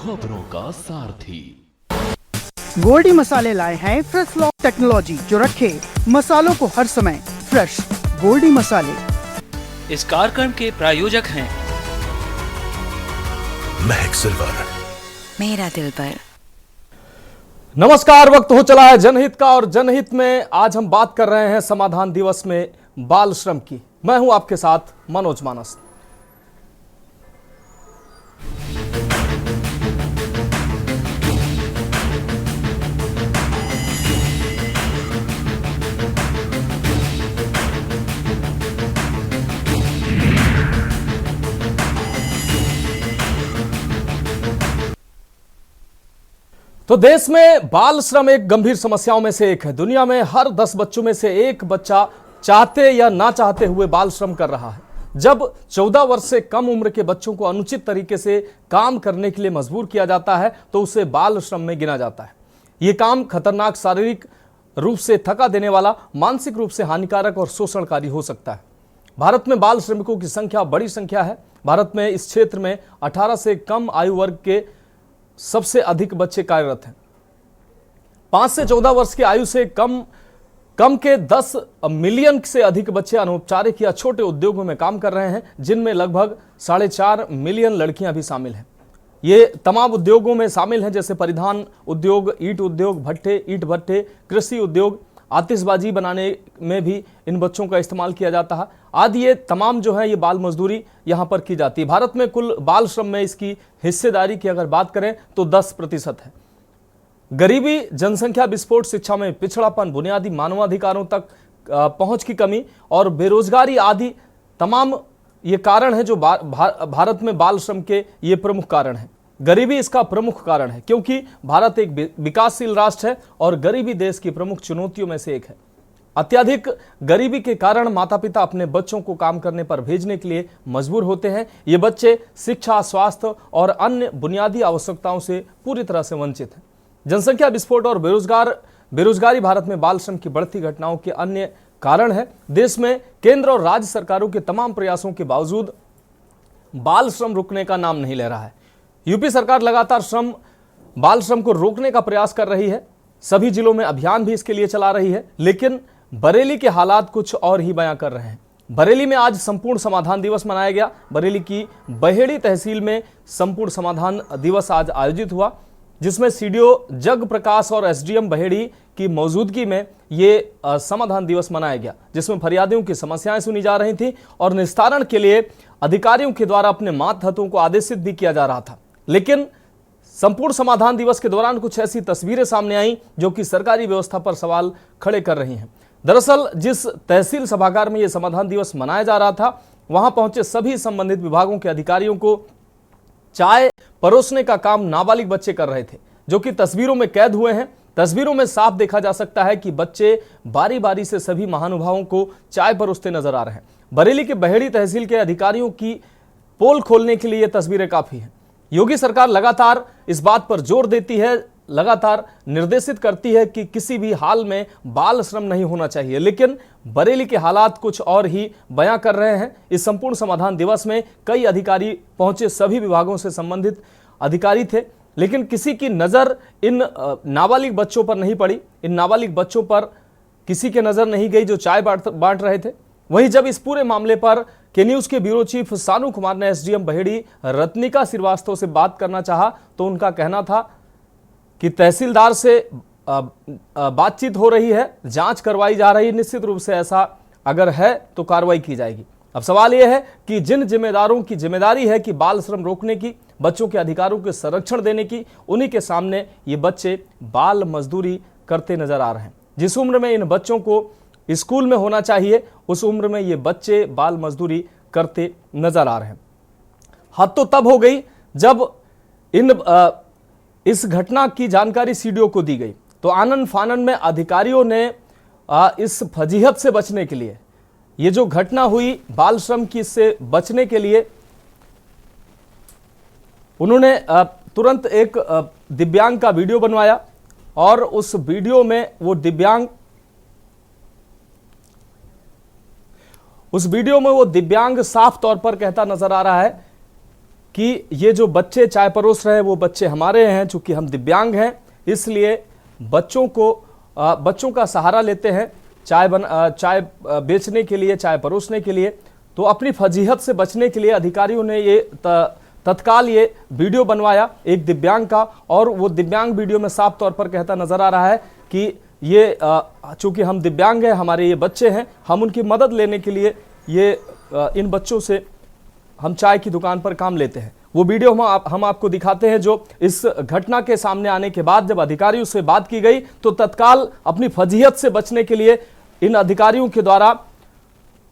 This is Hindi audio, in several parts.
खबरों का सारथी। गोल्डी मसाले लाए हैं फ्रेश लॉक टेक्नोलॉजी जो रखे मसालों को हर समय फ्रेश। गोल्डी मसाले। इस कार्यक्रम के प्रायोजक हैं महक सिल्वर, मेरा दिल पर। नमस्कार, वक्त हो चला है जनहित का और जनहित में आज हम बात कर रहे हैं समाधान दिवस में बाल श्रम की। मैं हूं आपके साथ मनोज मानस। तो देश में बाल श्रम एक गंभीर समस्याओं में से एक है। दुनिया में हर 10 बच्चों में से एक बच्चा चाहते या ना चाहते हुए बाल श्रम कर रहा है। जब 14 वर्ष से कम उम्र के बच्चों को अनुचित तरीके से काम करने के लिए मजबूर किया जाता है तो उसे बाल श्रम में गिना जाता है। यह काम खतरनाक, शारीरिक रूप से थका देने वाला, मानसिक रूप से हानिकारक और शोषणकारी हो सकता है। भारत में बाल श्रमिकों की संख्या बड़ी संख्या है। भारत में इस क्षेत्र में 18 से कम आयु वर्ग के सबसे अधिक बच्चे कार्यरत हैं। 5 से 14 वर्ष की आयु से कम के 10 मिलियन से अधिक बच्चे अनौपचारिक या छोटे उद्योगों में काम कर रहे हैं, जिनमें लगभग 4.5 मिलियन लड़कियां भी शामिल हैं। ये तमाम उद्योगों में शामिल हैं जैसे परिधान उद्योग, ईंट उद्योग, ईंट भट्टे, कृषि उद्योग, आतिशबाजी बनाने में भी इन बच्चों का इस्तेमाल किया जाता है आदि। ये तमाम जो है ये बाल मजदूरी यहाँ पर की जाती है। भारत में कुल बाल श्रम में इसकी हिस्सेदारी की अगर बात करें तो 10% है। गरीबी, जनसंख्या विस्फोट, शिक्षा में पिछड़ापन, बुनियादी मानवाधिकारों तक पहुंच की कमी और बेरोजगारी आदि तमाम ये कारण है जो भारत में बाल श्रम के ये प्रमुख कारण हैं। गरीबी इसका प्रमुख कारण है क्योंकि भारत एक विकासशील राष्ट्र है और गरीबी देश की प्रमुख चुनौतियों में से एक है। अत्यधिक गरीबी के कारण माता पिता अपने बच्चों को काम करने पर भेजने के लिए मजबूर होते हैं। ये बच्चे शिक्षा, स्वास्थ्य और अन्य बुनियादी आवश्यकताओं से पूरी तरह से वंचित हैं। जनसंख्या विस्फोट और बेरोजगारी भारत में बाल श्रम की बढ़ती घटनाओं के अन्य कारण है। देश में केंद्र और राज्य सरकारों के तमाम प्रयासों के बावजूद बाल श्रम रुकने का नाम नहीं ले रहा है। यूपी सरकार लगातार बाल श्रम को रोकने का प्रयास कर रही है। सभी जिलों में अभियान भी इसके लिए चला रही है, लेकिन बरेली के हालात कुछ और ही बयां कर रहे हैं। बरेली में आज संपूर्ण समाधान दिवस मनाया गया। बरेली की बहेड़ी तहसील में संपूर्ण समाधान दिवस आज आयोजित हुआ, जिसमें सीडीओ जग प्रकाश और एसडीएम बहेड़ी की मौजूदगी में ये समाधान दिवस मनाया गया, जिसमें फरियादियों की समस्याएं सुनी जा रही थी और निस्तारण के लिए अधिकारियों के द्वारा अपने मातहतों को आदेशित भी किया जा रहा था। लेकिन संपूर्ण समाधान दिवस के दौरान कुछ ऐसी तस्वीरें सामने आई जो कि सरकारी व्यवस्था पर सवाल खड़े कर रही हैं। दरअसल जिस तहसील सभागार में यह समाधान दिवस मनाया जा रहा था, वहां पहुंचे सभी संबंधित विभागों के अधिकारियों को चाय परोसने का काम नाबालिग बच्चे कर रहे थे, जो कि तस्वीरों में कैद हुए हैं। तस्वीरों में साफ देखा जा सकता है कि बच्चे बारी बारी से सभी महानुभावों को चाय परोसते नजर आ रहे हैं। बरेली के बहेड़ी तहसील के अधिकारियों की पोल खोलने के लिए ये तस्वीरें काफी हैं। योगी सरकार लगातार इस बात पर जोर देती है, लगातार निर्देशित करती है कि किसी भी हाल में बाल श्रम नहीं होना चाहिए, लेकिन बरेली के हालात कुछ और ही बयां कर रहे हैं। इस संपूर्ण समाधान दिवस में कई अधिकारी पहुंचे, सभी विभागों से संबंधित अधिकारी थे, लेकिन किसी की नजर इन नाबालिग बच्चों पर नहीं पड़ी। इन नाबालिग बच्चों पर किसी की नजर नहीं गई जो चाय बांट रहे थे। वहीं जब इस पूरे मामले पर के न्यूज के ब्यूरो चीफ सानू कुमार ने एसडीएम बहेड़ी रत्निका श्रीवास्तव से बात करना चाहा तो उनका कहना था कि तहसीलदार से बातचीत हो रही है, जांच करवाई जा रही है, निश्चित रूप से ऐसा अगर है तो कार्रवाई की जाएगी। अब सवाल यह है कि जिन जिम्मेदारों की जिम्मेदारी है कि बाल श्रम रोकने की, बच्चों के अधिकारों के संरक्षण देने की, उन्हीं के सामने ये बच्चे बाल मजदूरी करते नजर आ रहे हैं। जिस उम्र में इन बच्चों को स्कूल में होना चाहिए उस उम्र में ये बच्चे बाल मजदूरी करते नजर आ रहे हैं। हद तो तब हो गई जब इस घटना की जानकारी सीडीओ को दी गई तो आनन फानन में अधिकारियों ने इस फजीहत से बचने के लिए, ये जो घटना हुई बाल श्रम की, इससे बचने के लिए उन्होंने तुरंत एक दिव्यांग का वीडियो बनवाया और उस वीडियो में वो दिव्यांग साफ तौर पर कहता नजर आ रहा है कि ये जो बच्चे चाय परोस रहे हैं वो बच्चे हमारे हैं, चूंकि हम दिव्यांग हैं इसलिए बच्चों का सहारा लेते हैं चाय बेचने के लिए, चाय परोसने के लिए। तो अपनी फजीहत से बचने के लिए अधिकारियों ने ये तत्काल ये वीडियो बनवाया एक दिव्यांग का, और वो दिव्यांग वीडियो में साफ तौर पर कहता नजर आ रहा है कि ये चूंकि हम दिव्यांग हैं, हमारे ये बच्चे हैं, हम उनकी मदद लेने के लिए ये इन बच्चों से हम चाय की दुकान पर काम लेते हैं। वो वीडियो हम आपको दिखाते हैं जो इस घटना के सामने आने के बाद जब अधिकारियों से बात की गई तो तत्काल अपनी फजीहत से बचने के लिए इन अधिकारियों के द्वारा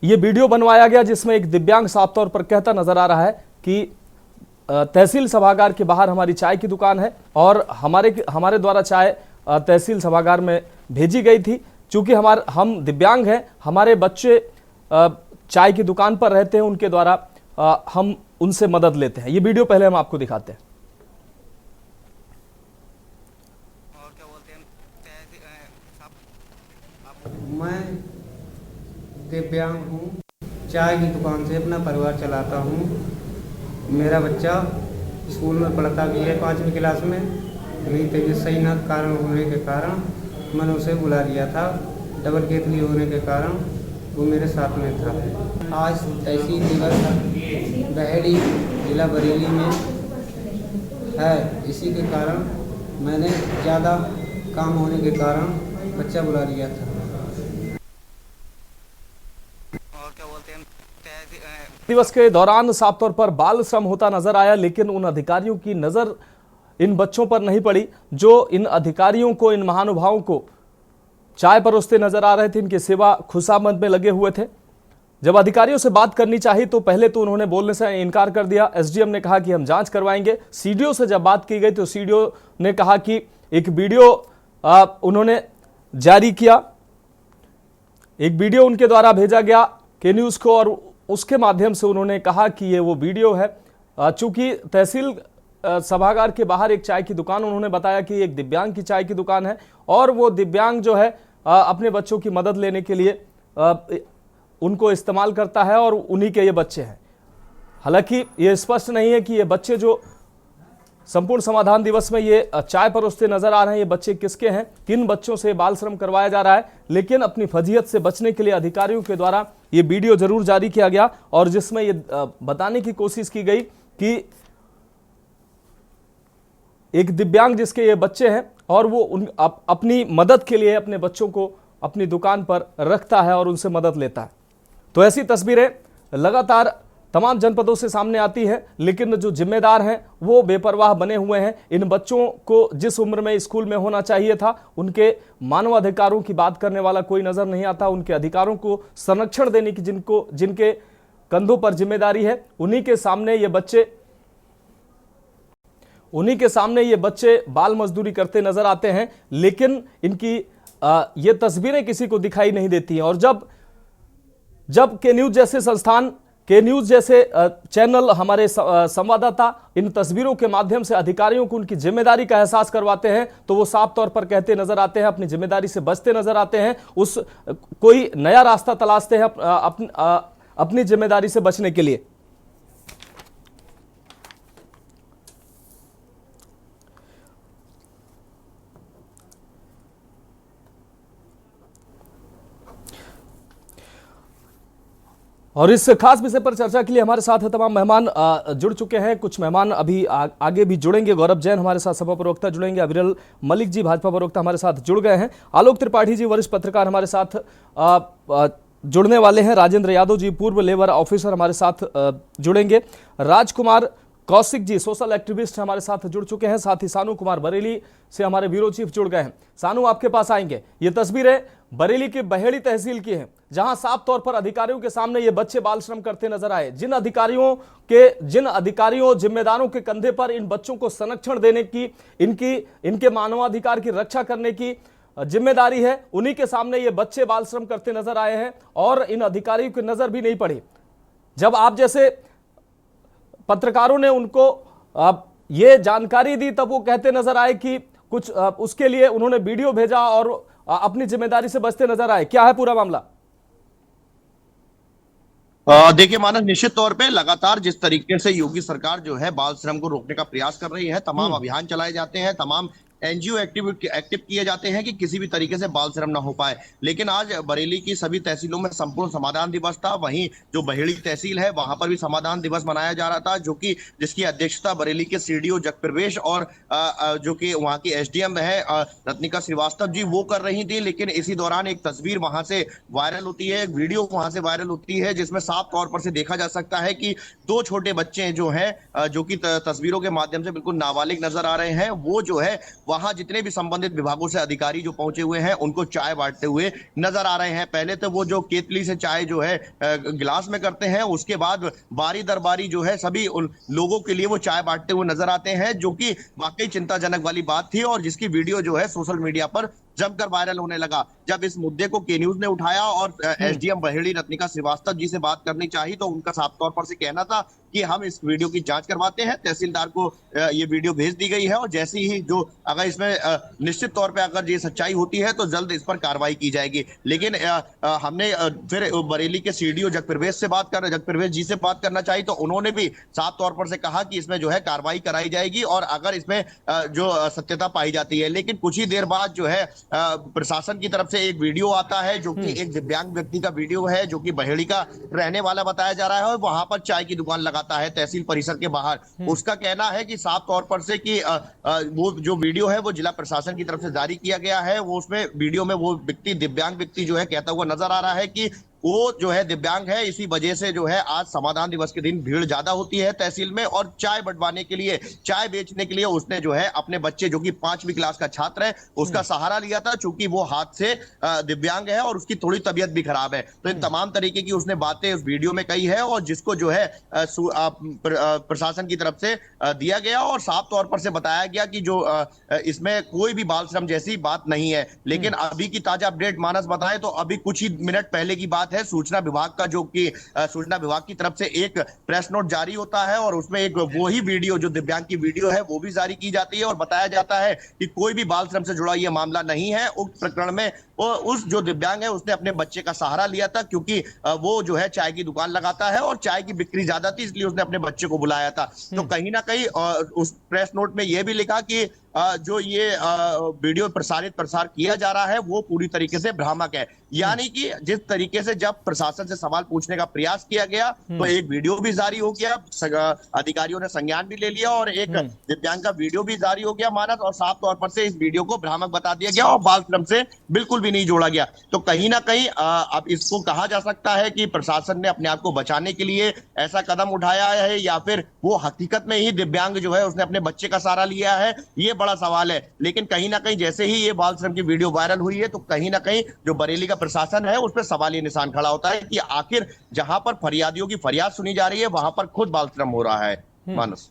ये वीडियो बनवाया गया, जिसमें एक दिव्यांग साफ तौर पर कहता नजर आ रहा है कि तहसील सभागार के बाहर हमारी चाय की दुकान है और हमारे द्वारा चाय तहसील सभागार में भेजी गई थी। चूंकि हम दिव्यांग हैं, हमारे बच्चे चाय की दुकान पर रहते हैं, उनके द्वारा हम उनसे मदद लेते हैं। ये वीडियो पहले हम आपको दिखाते हैं। और क्या बोलते हैं, मैं दिव्यांग हूँ, चाय की दुकान से अपना परिवार चलाता हूँ। मेरा बच्चा स्कूल में पढ़ता भी है 5वीं क्लास में, मेरी तबीयत सही न कारण होने के कारण मैंने उसे बुला लिया था। डबल केतली होने के कारण वो मेरे साथ में था। आज तहसील दिवस बहेड़ी जिला बरेली में है, इसी के कारण मैंने ज़्यादा काम होने के कारण बच्चा बुला लिया था। और क्या बोलते हैं, दिवस के दौरान साफ तौर पर बाल श्रम होता नजर आया, लेकिन उन अधिकारियों की नजर इन बच्चों पर नहीं पड़ी जो इन अधिकारियों को, इन महानुभावों को चाय परोसते नजर आ रहे थे, इनकी सेवा खुशामद में लगे हुए थे। जब अधिकारियों से बात करनी चाहिए तो पहले तो उन्होंने बोलने से इनकार कर दिया। एसडीएम ने कहा कि हम जांच करवाएंगे। सीडीओ से जब बात की गई तो सीडीओ ने कहा कि एक वीडियो उन्होंने जारी किया, एक वीडियो उनके द्वारा भेजा गया के न्यूज को, और उसके माध्यम से उन्होंने कहा कि ये वो वीडियो है। चूंकि तहसील सभागार के बाहर एक चाय की दुकान, उन्होंने बताया कि एक दिव्यांग की चाय की दुकान है और वो दिव्यांग जो है अपने बच्चों की मदद लेने के लिए उनको इस्तेमाल करता है और उन्हीं के ये बच्चे हैं। हालांकि ये स्पष्ट नहीं है कि ये बच्चे जो संपूर्ण समाधान दिवस में ये चाय परोसते नजर आ रहे हैं, ये बच्चे किसके हैं, किन बच्चों से बाल श्रम करवाया जा रहा है। लेकिन अपनी फजीहत से बचने के लिए अधिकारियों के द्वारा ये वीडियो जरूर जारी किया गया और जिसमें ये बताने की कोशिश की गई कि एक दिव्यांग जिसके ये बच्चे हैं और वो अपनी मदद के लिए अपने बच्चों को अपनी दुकान पर रखता है और उनसे मदद लेता है। तो ऐसी तस्वीरें लगातार तमाम जनपदों से सामने आती हैं, लेकिन जो जिम्मेदार हैं वो बेपरवाह बने हुए हैं। इन बच्चों को जिस उम्र में स्कूल में होना चाहिए था, उनके मानवाधिकारों की बात करने वाला कोई नजर नहीं आता। उनके अधिकारों को संरक्षण देने की जिनके कंधों पर जिम्मेदारी है, उन्हीं के सामने ये बच्चे बाल मजदूरी करते नजर आते हैं। लेकिन इनकी ये तस्वीरें किसी को दिखाई नहीं देती हैं। और जब के न्यूज जैसे संस्थान, के न्यूज जैसे चैनल, हमारे संवाददाता इन तस्वीरों के माध्यम से अधिकारियों को उनकी जिम्मेदारी का एहसास करवाते हैं तो वो साफ तौर पर कहते नजर आते हैं, अपनी जिम्मेदारी से बचते नजर आते हैं, कोई नया रास्ता तलाशते हैं अपनी जिम्मेदारी से बचने के लिए। और इस खास विषय पर चर्चा के लिए हमारे साथ तमाम मेहमान जुड़ चुके हैं। कुछ मेहमान अभी आगे भी जुड़ेंगे। गौरव जैन हमारे साथ सपा प्रवक्ता जुड़ेंगे, अविरल मलिक जी भाजपा प्रवक्ता हमारे साथ जुड़ गए हैं, आलोक त्रिपाठी जी वरिष्ठ पत्रकार हमारे साथ जुड़ने वाले हैं, राजेंद्र यादव जी पूर्व लेबर ऑफिसर हमारे साथ जुड़ेंगे, राजकुमार कौशिक जी सोशल एक्टिविस्ट हमारे साथ जुड़ चुके हैं, साथ ही सानू कुमार बरेली से हमारे ब्यूरो चीफ जुड़ गए हैं। सानू, आपके पास आएंगे। ये तस्वीरें बरेली के बहेड़ी तहसील की हैं, जहां साफ तौर पर अधिकारियों के सामने ये बच्चे बाल श्रम करते नजर आए। जिन अधिकारियों जिम्मेदारों के कंधे पर इन बच्चों को संरक्षण देने की, इनके मानवाधिकार की रक्षा करने की जिम्मेदारी है, उन्हीं के सामने ये बच्चे बाल श्रम करते नजर आए हैं और इन अधिकारियों की नजर भी नहीं पड़ी। जब आप जैसे पत्रकारों ने उनको ये जानकारी दी तब वो कहते नजर आए कि कुछ उसके लिए उन्होंने वीडियो भेजा और अपनी जिम्मेदारी से बचते नजर आए। क्या है पूरा मामला? देखिए मानस, निश्चित तौर पे लगातार जिस तरीके से योगी सरकार जो है बाल श्रम को रोकने का प्रयास कर रही है, तमाम अभियान चलाए जाते हैं, तमाम एनजीओ एक्टिव किए जाते हैं कि किसी भी तरीके से बाल श्रम ना हो पाए। लेकिन आज बरेली की सभी तहसीलों में संपूर्ण समाधान दिवस था। वहीं जो बहेड़ी तहसील है वहां पर भी समाधान दिवस मनाया जा रहा था, जो कि जिसकी अध्यक्षता बरेली के सीडीओ जगप्रवेश और जो कि वहां की एसडीएम है रत्निका श्रीवास्तव जी वो कर रही थी। लेकिन इसी दौरान एक तस्वीर वहां से वायरल होती है, एक वीडियो वहां से वायरल होती है, जिसमें साफ तौर पर से देखा जा सकता है कि दो छोटे बच्चे जो हैं जो कि तस्वीरों के माध्यम से बिल्कुल नाबालिग नजर आ रहे हैं, वो जो है वहां जितने भी संबंधित विभागों से अधिकारी जो पहुंचे हुए हैं उनको चाय बांटते हुए नजर आ रहे हैं। पहले तो वो जो केतली से चाय जो है गिलास में करते हैं, उसके बाद बारी दर बारी जो है सभी उन लोगों के लिए वो चाय बांटते हुए नजर आते हैं, जो कि वाकई चिंताजनक वाली बात थी और जिसकी वीडियो जो है सोशल मीडिया पर जमकर वायरल होने लगा। जब इस मुद्दे को के न्यूज ने उठाया और एसडीएम बहेड़ी रत्निका श्रीवास्तव जी से बात करनी चाहिए, तो उनका साफ तौर पर से कहना था कि हम इस वीडियो की जांच करवाते हैं। तहसीलदार को ये वीडियो भेज दी गई है और जैसे ही जो अगर इसमें निश्चित तौर पे अगर ये सच्चाई होती है तो जल्द इस पर कार्रवाई की जाएगी। लेकिन हमने फिर बरेली के सीडीओ जगप्रवेश जी से बात करना चाहिए, तो उन्होंने भी साफ तौर पर से कहा कि इसमें जो है कार्रवाई कराई जाएगी और अगर इसमें जो सत्यता पाई जाती है। लेकिन कुछ ही देर बाद जो है प्रशासन की तरफ से एक वीडियो आता है, जो कि एक दिव्यांग व्यक्ति का वीडियो है, जो कि बहेड़ी का रहने वाला बताया जा रहा है और वहां पर चाय की दुकान लगाता है तहसील परिसर के बाहर। उसका कहना है कि साफ तौर पर से कि वो जो वीडियो है वो जिला प्रशासन की तरफ से जारी किया गया है। वो उसमें वीडियो में वो व्यक्ति दिव्यांग व्यक्ति जो है कहता हुआ नजर आ रहा है कि वो जो है दिव्यांग है, इसी वजह से जो है आज समाधान दिवस के दिन भीड़ ज्यादा होती है तहसील में और चाय बंटवाने के लिए, चाय बेचने के लिए उसने जो है अपने बच्चे जो कि 5वीं क्लास का छात्र है उसका सहारा लिया था, चूंकि वो हाथ से दिव्यांग है और उसकी थोड़ी तबीयत भी खराब है। तो इन तमाम तरीके की उसने बातें उस वीडियो में कही है और जिसको जो है प्रशासन की तरफ से दिया गया और साफ तौर पर से बताया गया कि जो इसमें कोई भी बाल श्रम जैसी बात नहीं है। लेकिन अभी की ताजा अपडेट मानस बताएं तो अभी कुछ ही मिनट पहले की बात है, सूचना विभाग का जो कि सूचना विभाग की तरफ से एक प्रेस नोट जारी होता है और उसमें एक वो ही वीडियो जो दिव्यांग की वीडियो है वो भी जारी की जाती है और बताया जाता है कि कोई भी बाल श्रम से जुड़ा यह मामला नहीं है। उक्त प्रकरण में उस जो दिव्यांग है उसने अपने बच्चे का सहारा लिया था, क्योंकि वो जो है चाय की दुकान लगाता है और चाय की बिक्री ज्यादा थी, इसलिए उसने अपने बच्चे को बुलाया था। तो कहीं ना कहीं उस प्रेस नोट में यह भी लिखा कि जो ये वीडियो प्रसार किया जा रहा है वो पूरी तरीके से भ्रामक है। यानी कि जिस तरीके से जब प्रशासन से सवाल पूछने का प्रयास किया गया तो एक वीडियो भी जारी हो गया, अधिकारियों ने संज्ञान भी ले लिया और एक दिव्यांग का वीडियो भी जारी हो गया मानस, और साफ तौर पर से इस वीडियो को भ्रामक बता दिया गया और बाल श्रम से बिल्कुल भी नहीं जोड़ा गया। तो कहीं ना कहीं अब इसको कहा जा सकता है कि प्रशासन ने अपने आप को बचाने के लिए ऐसा कदम उठाया है या फिर वो हकीकत में ही दिव्यांग जो है उसने अपने बच्चे का सहारा लिया है, ये बड़ा सवाल है। लेकिन कहीं ना कहीं जैसे ही ये बाल श्रम की वीडियो वायरल हुई है तो कहीं ना कहीं जो बरेली का प्रशासन है उस पर सवाल ये निशान खड़ा होता है कि आखिर जहां पर फरियादियों की फरियाद सुनी जा रही है वहां पर खुद बाल श्रम हो रहा है। मानस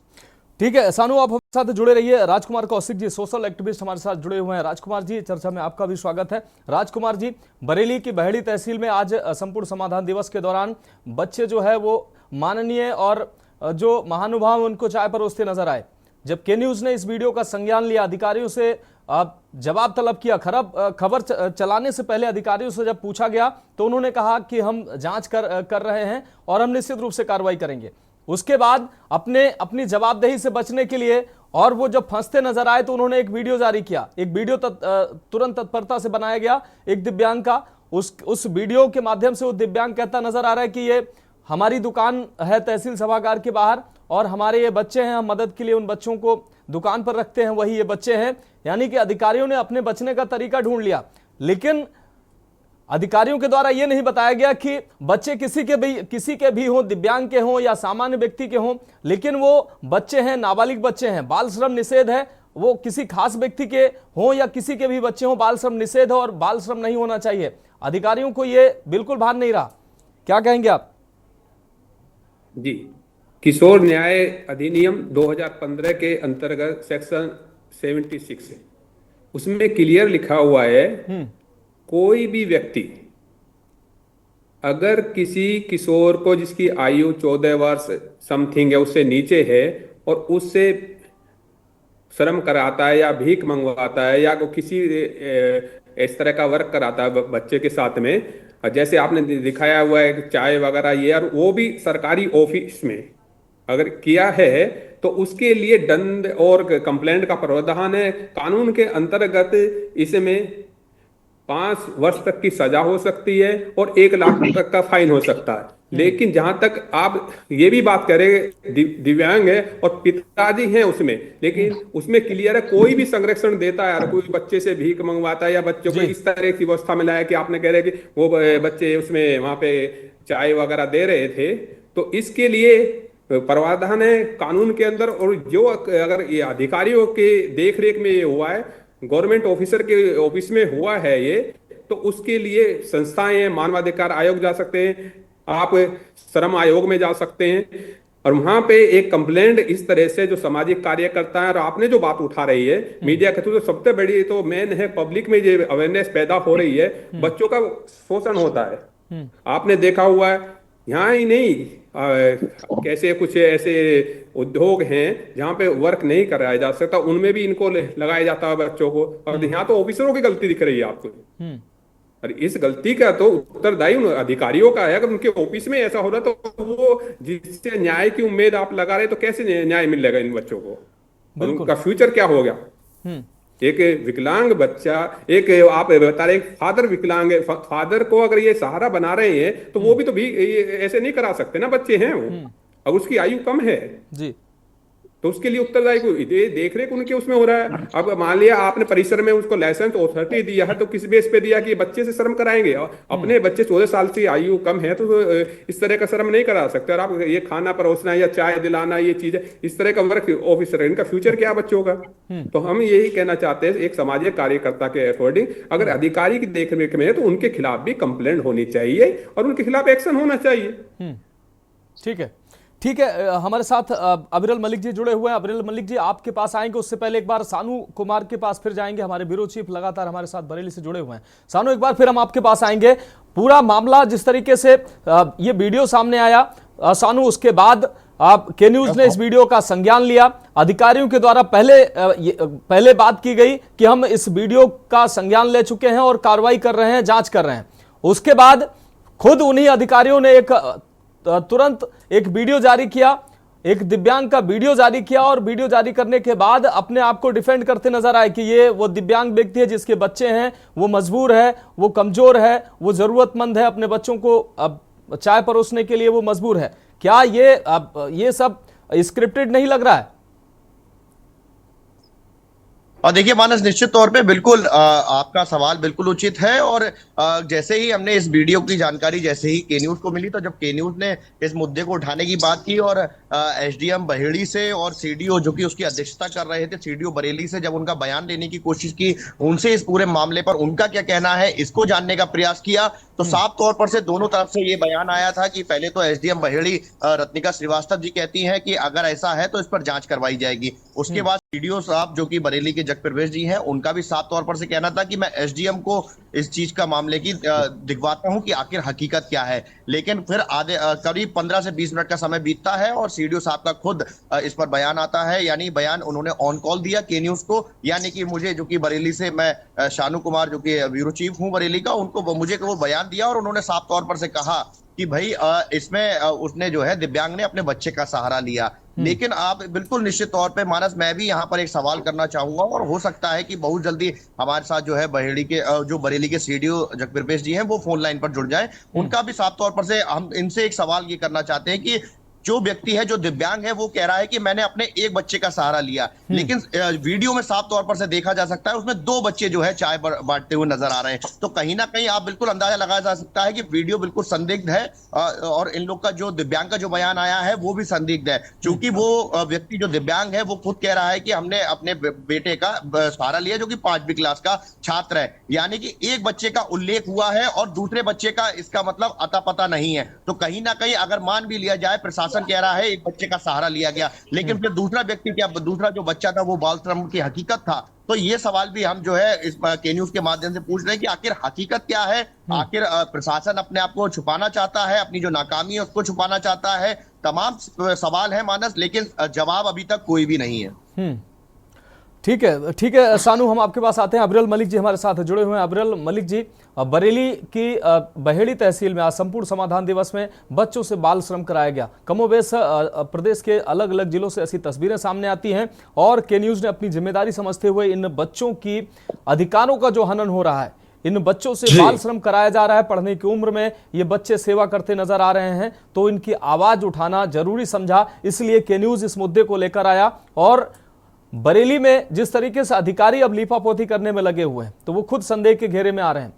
ठीक है, सानू आप हमारे साथ जुड़े रहिए। राजकुमार कौशिक जी सोशल एक्टिविस्ट हमारे साथ जुड़े हुए हैं। राजकुमार जी, चर्चा में आपका भी स्वागत है। राजकुमार जी, बरेली की बहेड़ी तहसील में आज संपूर्ण समाधान दिवस के दौरान बच्चे जो है वो माननीय और जो महानुभाव उनको चाय परोसते नजर आए। जब के न्यूज ने इस वीडियो का संज्ञान लिया, अधिकारियों से जवाब तलब किया, खबर चलाने से पहले अधिकारियों से जब पूछा गया तो उन्होंने कहा कि हम जांच कर रहे हैं और हम निश्चित रूप से कार्रवाई करेंगे। उसके बाद अपनी जवाबदेही से बचने के लिए और वो जब फंसते नजर आए तो उन्होंने एक वीडियो जारी किया। एक वीडियो तुरंत तत्परता से बनाया गया एक दिव्यांग का। उस वीडियो के माध्यम से वो दिव्यांग कहता नजर आ रहा है कि ये हमारी दुकान है तहसील सभागार के बाहर और हमारे ये बच्चे हैं, हम मदद के लिए उन बच्चों को दुकान पर रखते हैं, वही ये बच्चे हैं। यानी कि अधिकारियों ने अपने बचने का तरीका ढूंढ लिया, लेकिन अधिकारियों के द्वारा यह नहीं बताया गया कि बच्चे किसी के भी हों, दिव्यांग के हों या सामान्य व्यक्ति के हों, लेकिन वो बच्चे हैं, नाबालिग बच्चे हैं। बाल श्रम निषेध है, वो किसी खास व्यक्ति के हों या किसी के भी बच्चे हों, बाल श्रम निषेध है और बाल श्रम नहीं होना चाहिए। अधिकारियों को यह बिल्कुल भान नहीं रहा। क्या कहेंगे आप? जी, किशोर न्याय अधिनियम 2015 के अंतर्गत सेक्शन 76 है, उसमें क्लियर लिखा हुआ है कोई भी व्यक्ति अगर किसी किशोर को जिसकी आयु 14 वर्ष समथिंग है उससे नीचे है और उससे श्रम कराता है या भीख मंगवाता है या किसी इस तरह का वर्क कराता है बच्चे के साथ में, जैसे आपने दिखाया हुआ है कि चाय वगैरह ये, और वो भी सरकारी ऑफिस में अगर किया है तो उसके लिए दंड और कंप्लेंट का प्रावधान है। कानून के अंतर्गत इसमें 5 वर्ष तक की सजा हो सकती है और 1 लाख तक का फाइन हो सकता है। लेकिन जहां तक आप ये भी बात करें दिव्यांग है और पिताजी हैं उसमें, लेकिन उसमें क्लियर है कोई भी संरक्षण देता है, कोई बच्चे से भीख मंगवाता है या बच्चों को इस तरह की व्यवस्था में लाया कि आपने कह रहे कि वो बच्चे उसमें वहां पे चाय वगैरह दे रहे थे, तो इसके लिए प्रावधान है कानून के अंदर। और जो अगर ये अधिकारियों के देख रेख में ये हुआ है, गवर्नमेंट ऑफिसर के ऑफिस में हुआ है ये, तो उसके लिए संस्थाएं, मानवाधिकार आयोग जा सकते हैं, आप श्रम आयोग में जा सकते हैं और वहां पे एक कंप्लेंट इस तरह से जो सामाजिक कार्य करता है। और आपने जो बात उठा रही है मीडिया के थ्रू, तो सबसे बड़ी तो मेन है पब्लिक में ये अवेयरनेस पैदा हो रही है, बच्चों का शोषण होता है। आपने देखा हुआ है यहाँ ही नहीं, कैसे कुछ ऐसे उद्योग हैं जहां पे वर्क नहीं कराया जा सकता, उनमें भी इनको लगाया जाता है बच्चों को। और यहाँ तो ऑफिसरों की गलती दिख रही है आपको, और इस गलती का तो उत्तरदायी उन अधिकारियों का है। अगर उनके ऑफिस में ऐसा हो रहा तो वो जिससे न्याय की उम्मीद आप लगा रहे, तो कैसे न्याय मिलेगा इन बच्चों को, और उनका फ्यूचर क्या हो गया। एक विकलांग बच्चा, एक आप बता रहे फादर विकलांग है, फादर को अगर ये सहारा बना रहे हैं तो वो भी तो भी ऐसे नहीं करा सकते ना, बच्चे हैं वो, अब उसकी आयु कम है जी, तो उसके लिए उत्तरदायी को देख रेख उनके उसमें हो रहा है। अब मान लिया आपने परिसर में उसको लाइसेंस अथॉरिटी दिया है, तो किस बेस पे दिया कि बच्चे से श्रम कराएंगे, अपने बच्चे 14 साल से आयु कम है तो इस तरह का श्रम नहीं करा सकते। और आप ये खाना परोसना या चाय दिलाना, ये चीजें इस तरह का वर्क ऑफिसर, इनका फ्यूचर क्या बच्चों का। तो हम यही कहना चाहते हैं, एक सामाजिक कार्यकर्ता के अकॉर्डिंग अगर अधिकारी की देख रेख में है तो उनके खिलाफ भी कंप्लेंट होनी चाहिए और उनके खिलाफ एक्शन होना चाहिए। ठीक है, ठीक है। हमारे साथ अविरल मलिक जी जुड़े हुए हैं। अविरल मलिक जी, आपके पास आएंगे, उससे पहले एक बार सानू कुमार के पास फिर जाएंगे। हमारे ब्यूरो चीफ लगातार हमारे साथ बरेली से जुड़े हुए हैं। सानू, एक बार फिर हम आपके पास आएंगे। पूरा मामला जिस तरीके से ये वीडियो सामने आया, सानू, उसके बाद आप के न्यूज ने इस वीडियो का संज्ञान लिया। अधिकारियों के द्वारा पहले बात की गई कि हम इस वीडियो का संज्ञान ले चुके हैं और कार्रवाई कर रहे हैं, जांच कर रहे हैं। उसके बाद खुद उन्हीं अधिकारियों ने तुरंत एक वीडियो जारी किया, एक दिव्यांग का वीडियो जारी किया, और वीडियो जारी करने के बाद अपने आप को डिफेंड करते नजर आए कि ये वो दिव्यांग व्यक्ति है जिसके बच्चे हैं, वो मजबूर है, वो कमजोर है, वो जरूरतमंद है, अपने बच्चों को चाय परोसने के लिए वो मजबूर है। क्या ये सब स्क्रिप्टेड नहीं लग रहा है? और देखिए मानस, निश्चित तौर पे बिल्कुल आपका सवाल बिल्कुल उचित है। और जैसे ही हमने इस वीडियो की जानकारी जैसे ही के न्यूज को मिली, तो जब के न्यूज ने इस मुद्दे को उठाने की बात की और एसडीएम बहेड़ी से और सीडीओ जो कि उसकी अध्यक्षता कर रहे थे, सीडीओ बरेली से जब उनका बयान लेने की कोशिश की, उनसे इस पूरे मामले पर उनका क्या कहना है इसको जानने का प्रयास किया, तो साफ तौर पर से दोनों तरफ से ये बयान आया था कि पहले तो एसडीएम बहेड़ी रत्निका श्रीवास्तव जी कहती हैं कि अगर ऐसा है तो इस पर जांच करवाई जाएगी। उसके बाद सीडीओ साहब जो कि बरेली के जगप्रवेश जी हैं, उनका भी साफ तौर पर से कहना था कि मैं एसडीएम को इस चीज का मामले की दिखवाता हूं कि आखिर हकीकत क्या है। लेकिन फिर आधे करीब 15 से 20 मिनट का समय बीतता है और सीडीओ साहब का खुद इस पर बयान आता है, यानी बयान उन्होंने ऑन कॉल दिया के न्यूज को, यानी कि मुझे जो कि बरेली से मैं शानू कुमार जो कि ब्यूरो चीफ हूं बरेली का, उनको मुझे वो बयान दिया और उन्होंने साफ तौर पर से कहा कि भाई इसमें उसने जो है दिव्यांग ने अपने बच्चे का सहारा लिया। लेकिन आप बिल्कुल निश्चित तौर पे मानस, मैं भी यहाँ पर एक सवाल करना चाहूंगा और हो सकता है कि बहुत जल्दी हमारे साथ जो है बहेड़ी के जो बरेली के सीडीओ जगप्रवेश जी हैं वो फोन लाइन पर जुड़ जाएं। उनका भी साफ तौर पर से हम इनसे एक सवाल ये करना चाहते हैं कि जो व्यक्ति है जो दिव्यांग है वो कह रहा है कि मैंने अपने एक बच्चे का सहारा लिया, लेकिन वीडियो में साफ तौर पर से देखा जा सकता है उसमें 2 बच्चे जो है चाय बांटते हुए नजर आ रहे हैं। तो कहीं ना कहीं आप बिल्कुल अंदाजा लगाया जा सकता है कि वीडियो बिल्कुल संदिग्ध है और इन लोग का जो दिव्यांग का जो बयान आया है वो भी संदिग्ध है, क्योंकि वो व्यक्ति जो दिव्यांग है वो खुद कह रहा है कि हमने अपने बेटे का सहारा लिया जो कि 5वीं क्लास का छात्र है, यानी कि एक बच्चे का उल्लेख हुआ है और दूसरे बच्चे का इसका मतलब अता पता नहीं है। तो कहीं ना कहीं अगर मान भी लिया जाए प्रशासन कह रहा है एक बच्चे का सहारा लिया गया, लेकिन फिर दूसरा व्यक्ति क्या, दूसरा जो बच्चा था वो बाल श्रम की हकीकत था। तो ये सवाल भी हम जो है इस के न्यूज के माध्यम से पूछ रहे हैं कि आखिर हकीकत क्या है, आखिर प्रशासन अपने आप को छुपाना चाहता है, अपनी जो नाकामी है उसको छुपाना चाहता है। तमाम सवाल है मानस, लेकिन जवाब अभी तक कोई भी नहीं है। ठीक है सानू, हम आपके पास आते हैं। अबरल मलिक जी हमारे साथ जुड़े हुए हैं। अबरल मलिक जी, बरेली की बहेड़ी तहसील में आज संपूर्ण समाधान दिवस में बच्चों से बाल श्रम कराया गया। कमोबेश प्रदेश के अलग अलग जिलों से ऐसी तस्वीरें सामने आती हैं और के न्यूज ने अपनी जिम्मेदारी समझते हुए इन बच्चों की अधिकारों का जो हनन हो रहा है, इन बच्चों से बाल श्रम कराया जा रहा है, पढ़ने की उम्र में ये बच्चे सेवा करते नजर आ रहे हैं, तो इनकी आवाज उठाना जरूरी समझा, इसलिए के न्यूज इस मुद्दे को लेकर आया। और बरेली में जिस तरीके से अधिकारी अब लीपापोती करने में लगे हुए हैं, तो वो खुद संदेह के घेरे में आ रहे हैं।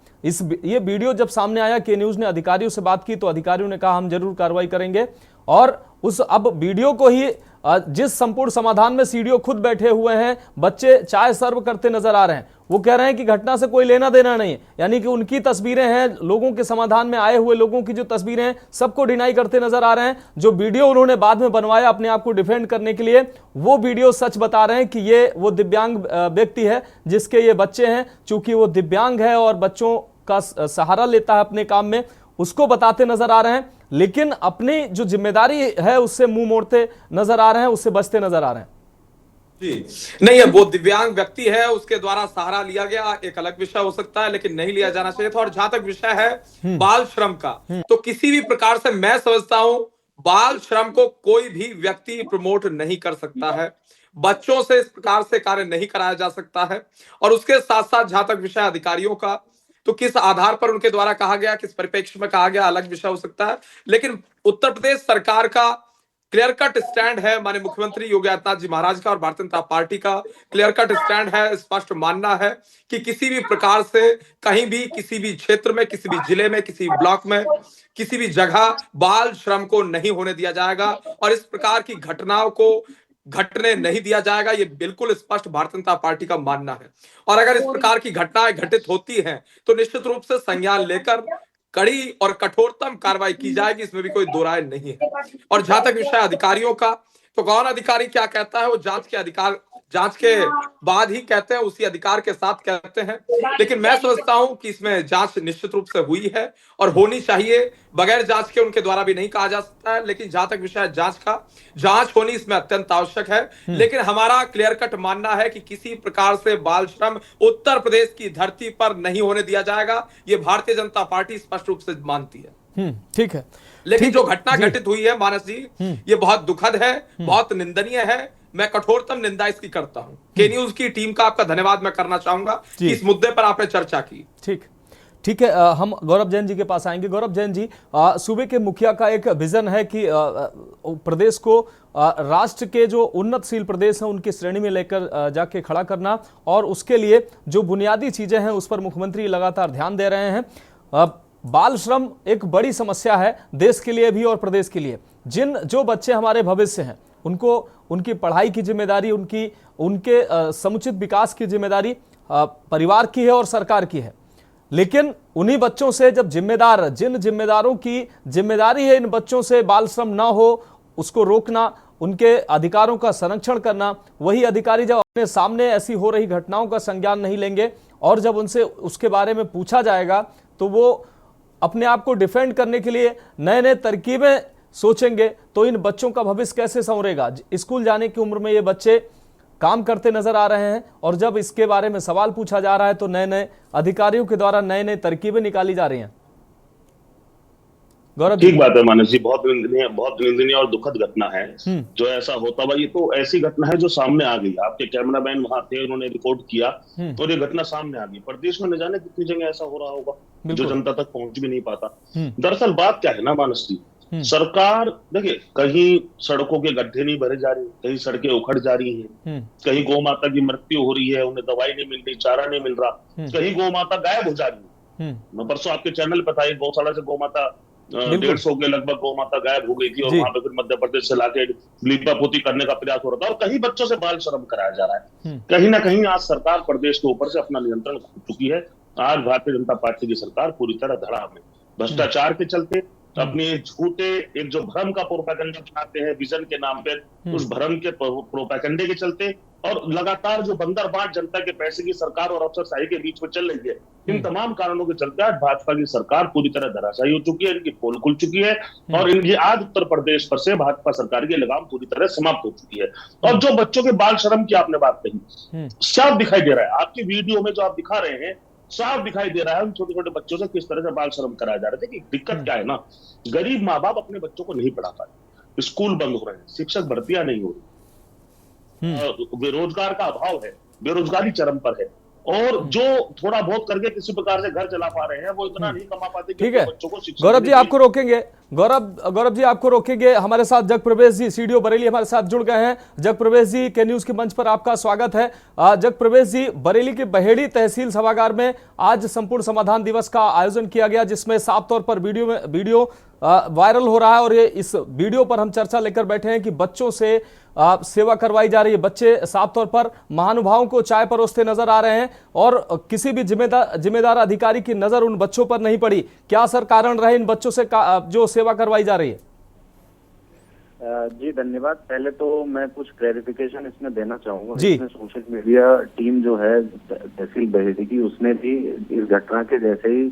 ये वीडियो जब सामने आया, के न्यूज ने अधिकारियों से बात की तो अधिकारियों ने कहा हम जरूर कार्रवाई करेंगे। और उस अब वीडियो को ही जिस संपूर्ण समाधान में सीडीओ खुद बैठे हुए हैं, बच्चे चाय सर्व करते नजर आ रहे हैं, वो कह रहे हैं कि घटना से कोई लेना देना नहीं है, यानी कि उनकी तस्वीरें हैं, लोगों के समाधान में आए हुए लोगों की जो तस्वीरें हैं सबको डिनाई करते नजर आ रहे हैं। जो वीडियो उन्होंने बाद में बनवाया अपने आप को डिफेंड करने के लिए, वो वीडियो सच बता रहे हैं कि ये वो दिव्यांग व्यक्ति है जिसके ये बच्चे हैं। चूंकि वो दिव्यांग है और बच्चों का सहारा लेता है अपने काम में, उसको बताते नजर आ रहे हैं, लेकिन अपनी जो जिम्मेदारी है उससे मुंह मोड़ते नजर आ रहे हैं, उससे बचते नजर आ रहे हैं। जी नहीं, वो दिव्यांग व्यक्ति है, उसके द्वारा सहारा लिया गया, एक अलग विषय हो सकता है, लेकिन नहीं लिया जाना चाहिए था। और जहां तक विषय है बाल श्रम का, तो किसी भी प्रकार से मैं समझता हूं बाल श्रम को कोई भी व्यक्ति प्रमोट नहीं कर सकता है, बच्चों से इस प्रकार से कार्य नहीं कराया जा सकता है। और उसके साथ साथ जहां तक विषय अधिकारियों का, तो किस आधार पर उनके द्वारा कहा गया, किस परिप्रेक्ष्य में कहा गया, अलग विषय हो सकता है। लेकिन उत्तर प्रदेश सरकार का क्लियर कट स्टैंड है, माननीय मुख्यमंत्री योगी आदित्यनाथ जी महाराज का और भारतीय जनता पार्टी का क्लियर कट स्टैंड है, स्पष्ट मानना है कि किसी भी प्रकार से कहीं भी, किसी भी क्षेत्र में, किसी भी जिले में, किसी ब्लॉक में, किसी भी जगह बाल श्रम को नहीं होने दिया जाएगा और इस प्रकार की घटनाओं को घटने नहीं दिया जाएगा। ये बिल्कुल स्पष्ट भारतीय जनता पार्टी का मानना है। और अगर इस प्रकार की घटनाएं घटित होती हैं तो निश्चित रूप से संज्ञान लेकर कड़ी और कठोरतम कार्रवाई की जाएगी, इसमें भी कोई दो राय नहीं है। और जहां तक विषय अधिकारियों का, तो कौन अधिकारी क्या कहता है वो जांच के बाद ही कहते हैं, उसी अधिकार के साथ कहते हैं। लेकिन मैं समझता हूं कि इसमें जांच निश्चित रूप से हुई है और होनी चाहिए, बगैर जांच के उनके द्वारा भी नहीं कहा जा सकता है। लेकिन जहां तक विषय जांच का, जांच होनी इसमें अत्यंत आवश्यक है। लेकिन हमारा क्लियर कट मानना है कि किसी प्रकार से बाल श्रम उत्तर प्रदेश की धरती पर नहीं होने दिया जाएगा, ये भारतीय जनता पार्टी स्पष्ट रूप से मानती है। ठीक है, लेकिन जो घटना घटित हुई है मानस जी, ये बहुत दुखद है, बहुत निंदनीय है। मैं कठोरतम निंदा इसकी करता हूं। के न्यूज की टीम का आपका धन्यवाद मैं करना चाहूंगा कि इस मुद्दे पर आपने चर्चा की। ठीक है, हम गौरव जैन जी के पास आएंगे। गौरव जैन जी, सूबे के मुखिया का एक विजन है कि प्रदेश को राष्ट्र के जो उन्नतशील प्रदेश हैं उनकी श्रेणी में लेकर जाके खड़ा करना, और उसके लिए जो बुनियादी चीजें हैं उस पर मुख्यमंत्री लगातार ध्यान दे रहे हैं। बाल श्रम एक बड़ी समस्या है देश के लिए भी और प्रदेश के लिए। जो बच्चे हमारे भविष्य हैं उनको उनकी पढ़ाई की जिम्मेदारी, उनके समुचित विकास की जिम्मेदारी परिवार की है और सरकार की है। लेकिन उन्हीं बच्चों से जब जिन जिम्मेदारों की जिम्मेदारी है इन बच्चों से बाल श्रम ना हो, उसको रोकना, उनके अधिकारों का संरक्षण करना, वही अधिकारी जब अपने सामने ऐसी हो रही घटनाओं का संज्ञान नहीं लेंगे और जब उनसे उसके बारे में पूछा जाएगा तो वो अपने आप को डिफेंड करने के लिए नए नए तरकीबें सोचेंगे, तो इन बच्चों का भविष्य कैसे संवरेगा। स्कूल जाने की उम्र में ये बच्चे काम करते नजर आ रहे हैं और जब इसके बारे में सवाल पूछा जा रहा है तो नए नए अधिकारियों के द्वारा नए नए तरकीबें निकाली जा रही हैं। गौरव, ठीक बात है मानस जी, बहुत निंदनीय और दुखद घटना है जो ऐसा होता हुआ। ये तो ऐसी घटना है जो सामने आ गई, आपके कैमरामैन वहां थे, उन्होंने रिपोर्ट किया और ये घटना सामने आ गई। प्रदेश में न जाने कितनी जगह ऐसा हो रहा होगा जो जनता तक पहुंच भी नहीं पाता। दरअसल बात क्या है ना मानस जी, सरकार देखिए, कहीं सड़कों के गड्ढे नहीं भरे जा रहे, कहीं सड़कें उखड़ जा रही हैं, कहीं गौ माता की मृत्यु हो रही है, उन्हें दवाई नहीं मिल रही, चारा नहीं मिल रहा, कहीं गौ माता गायब हो जा रही है। मैं परसों आपके चैनल पर था, गौशाला से गौ माता 150 के लगभग गौ माता गायब हो गई थी और वहां पे फिर मध्य प्रदेश से लाके लीपापोती करने का प्रयास हो रहा था और कहीं बच्चों से बाल श्रम कराया जा रहा है। कहीं ना कहीं आज सरकार प्रदेश के ऊपर से अपना नियंत्रण खो चुकी है। आज भारतीय जनता पार्टी की सरकार पूरी तरह धड़ा में भ्रष्टाचार के चलते, अपने झूठे एक जो भ्रम का प्रोपेगेंडा बनाते हैं विजन के नाम पे, उस भ्रम के प्रोपेगेंडे के चलते और लगातार जो बंदरबांट जनता के पैसे की सरकार और अफसरशाही के बीच में चल रही है, इन तमाम कारणों के चलते आज भाजपा की सरकार पूरी तरह धराशायी हो चुकी है, इनकी पोल खुल चुकी है और इनकी आज उत्तर प्रदेश पर से भाजपा सरकार की लगाम पूरी तरह समाप्त हो चुकी है। और जो बच्चों के बाल श्रम की आपने बात कही, साफ दिखाई दे रहा है आपकी वीडियो में जो आप दिखा रहे हैं, साफ दिखाई दे रहा है उन छोटे छोटे बच्चों से किस तरह से बाल श्रम कराया जा रहा है। कि दिक्कत क्या है ना, गरीब माँ बाप अपने बच्चों को नहीं पढ़ा पाते, स्कूल बंद हो रहे हैं, शिक्षक भर्तियां नहीं हो रही, बेरोजगार का अभाव है, बेरोजगारी चरम पर है और जो थोड़ा बहुत करके किसी प्रकार से घर चला पा रहे हैं वो इतना नहीं कमा पाते कि ठीक है। बच्चों को शिक्षा गौरव जी आपको रोकेंगे, गौरव जी आपको रोकेंगे। हमारे साथ जग प्रवेश जी सीडीओ बरेली हमारे साथ जुड़ गए हैं। जग प्रवेश जी के न्यूज के मंच पर आपका स्वागत है। जग प्रवेश जी, बरेली के बहेड़ी तहसील सभागार में आज संपूर्ण समाधान दिवस का आयोजन किया गया, जिसमें साफ तौर पर वीडियो वायरल हो रहा है और ये इस वीडियो पर हम चर्चा लेकर बैठे हैं कि बच्चों से सेवा करवाई जा रही है। बच्चे साफ तौर पर महानुभावों को चाय परोसते नजर आ रहे हैं और किसी भी जिम्मेदार अधिकारी की नजर उन बच्चों पर नहीं पड़ी। क्या सर कारण रहे इन बच्चों से जो सेवा करवाई जा रही है? जी धन्यवाद। पहले तो मैं कुछ क्लैरिफिकेशन इसमें देना चाहूंगा। जी। इसमें सोशल मीडिया टीम जो है तहसील बहेड़ी की, उसने भी इस घटना के जैसे ही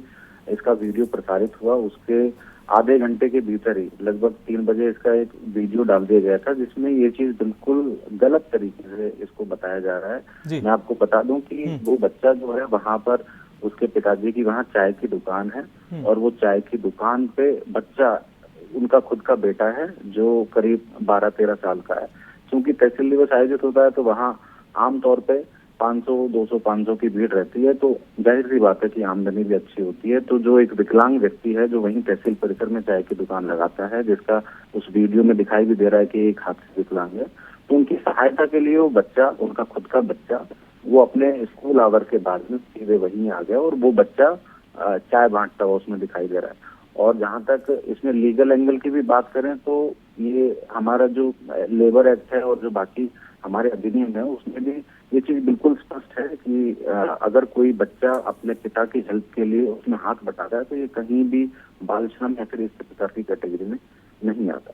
इसका वीडियो प्रसारित हुआ उसके आधे घंटे के भीतर ही लगभग 3 बजे इसका एक वीडियो डाल दिया गया था, जिसमें ये चीज बिल्कुल गलत तरीके से इसको बताया जा रहा है। मैं आपको बता दूं कि वो बच्चा जो है वहां पर उसके पिताजी की वहां चाय की दुकान है और वो चाय की दुकान पे बच्चा उनका खुद का बेटा है जो करीब 12-13 साल का है। क्योंकि तहसील दिवस आयोजित होता है तो वहाँ आमतौर पे 500-200-500 की भीड़ रहती है, तो जाहिर सी बात है कि आमदनी भी अच्छी होती है। तो जो एक विकलांग व्यक्ति है जो वहीं तहसील परिसर में चाय की दुकान लगाता है, जिसका उस वीडियो में दिखाई भी दे रहा है कि एक हाथ से विकलांग है, तो उनकी सहायता के लिए वो बच्चा, उनका खुद का बच्चा, वो अपने स्कूल आवर के बाद में सीधे वहीं आ गया और वो बच्चा चाय बांटता हुआ उसमें दिखाई दे रहा है। और जहाँ तक इसमें लीगल एंगल की भी बात करें तो ये हमारा जो लेबर एक्ट है और जो बाकी हमारे अधिनियम है उसमें भी ये चीज बिल्कुल स्पष्ट है कि अगर कोई बच्चा अपने पिता की हेल्प के लिए उसमें हाथ बटाता है तो ये कहीं भी बाल श्रम या फिर इस प्रकार की कैटेगरी में नहीं आता।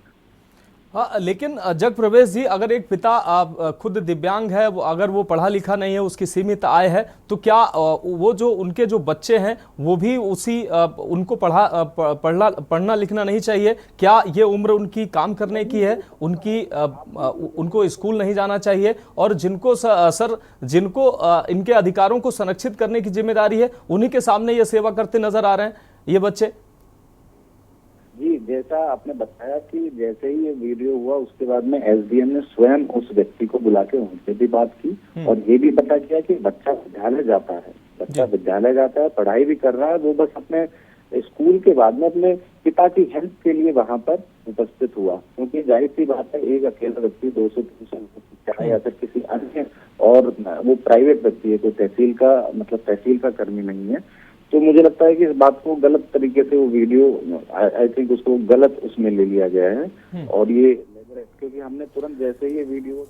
हाँ, लेकिन जग प्रवेश जी, अगर एक पिता खुद दिव्यांग है, अगर वो पढ़ा लिखा नहीं है, उसकी सीमित आय है, तो क्या वो जो उनके जो बच्चे हैं वो भी उसी उनको पढ़ना लिखना नहीं चाहिए? क्या ये उम्र उनकी काम करने की है? उनको स्कूल नहीं जाना चाहिए? और जिनको जिनको इनके अधिकारों को संरक्षित करने की जिम्मेदारी है, उन्हीं के सामने ये सेवा करते नजर आ रहे हैं ये बच्चे। जी, जैसा आपने बताया कि जैसे ही ये वीडियो हुआ उसके बाद में एसडीएम ने स्वयं उस व्यक्ति को बुला के उनसे भी बात की और ये भी पता किया कि बच्चा विद्यालय जाता है, पढ़ाई भी कर रहा है, वो बस अपने स्कूल के बाद में अपने पिता की हेल्प के लिए वहां पर उपस्थित हुआ। क्योंकि जाहिर सी बात है एक अकेला व्यक्ति 200-300 या फिर किसी अन्य, और वो प्राइवेट व्यक्ति है, कोई तहसील का कर्मी नहीं है, तो मुझे लगता है कि इस बात को गलत तरीके से वो वीडियो आई थिंक उसको गलत उसमें ले लिया गया है। और ये क्योंकि हमने तुरंत जैसे ही ये वीडियो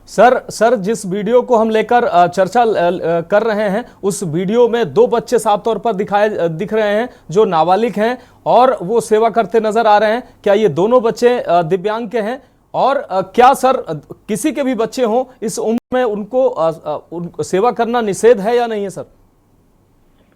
सर जिस वीडियो को हम लेकर चर्चा कर रहे हैं उस वीडियो में 2 बच्चे साफ तौर पर दिख रहे हैं जो नाबालिग हैं और वो सेवा करते नजर आ रहे हैं। क्या ये दोनों बच्चे दिव्यांग के हैं? और क्या सर किसी के भी बच्चे हों इस उम्र में उनको सेवा करना निषेध है या नहीं है सर?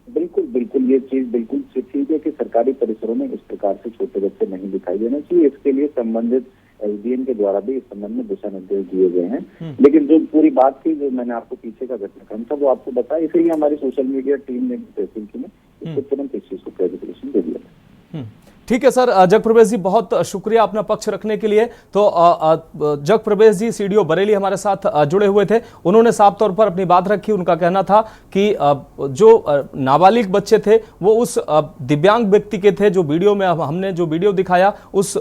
बिल्कुल ये चीज बिल्कुल ठीक है कि सरकारी परिसरों में इस प्रकार से छोटे बच्चे नहीं दिखाई देना चाहिए। इसके लिए संबंधित एसडीएम के द्वारा भी इस संबंध में दिशा निर्देश दिए गए हैं। लेकिन जो पूरी बात थी, जो मैंने आपको पीछे का घटनाक्रम था वो आपको बताया, इसलिए हमारी सोशल मीडिया टीम ने तहसील की इसको तुरंत इस चीज को क्लैरिफिकेशन दे दिया। ठीक है सर, जग प्रवेश जी बहुत शुक्रिया अपना पक्ष रखने के लिए। तो जग प्रवेश जी सीडीओ बरेली हमारे साथ जुड़े हुए थे, उन्होंने साफ तौर पर अपनी बात रखी। उनका कहना था कि जो नाबालिग बच्चे थे वो उस दिव्यांग व्यक्ति के थे जो वीडियो में हमने जो वीडियो दिखाया, उस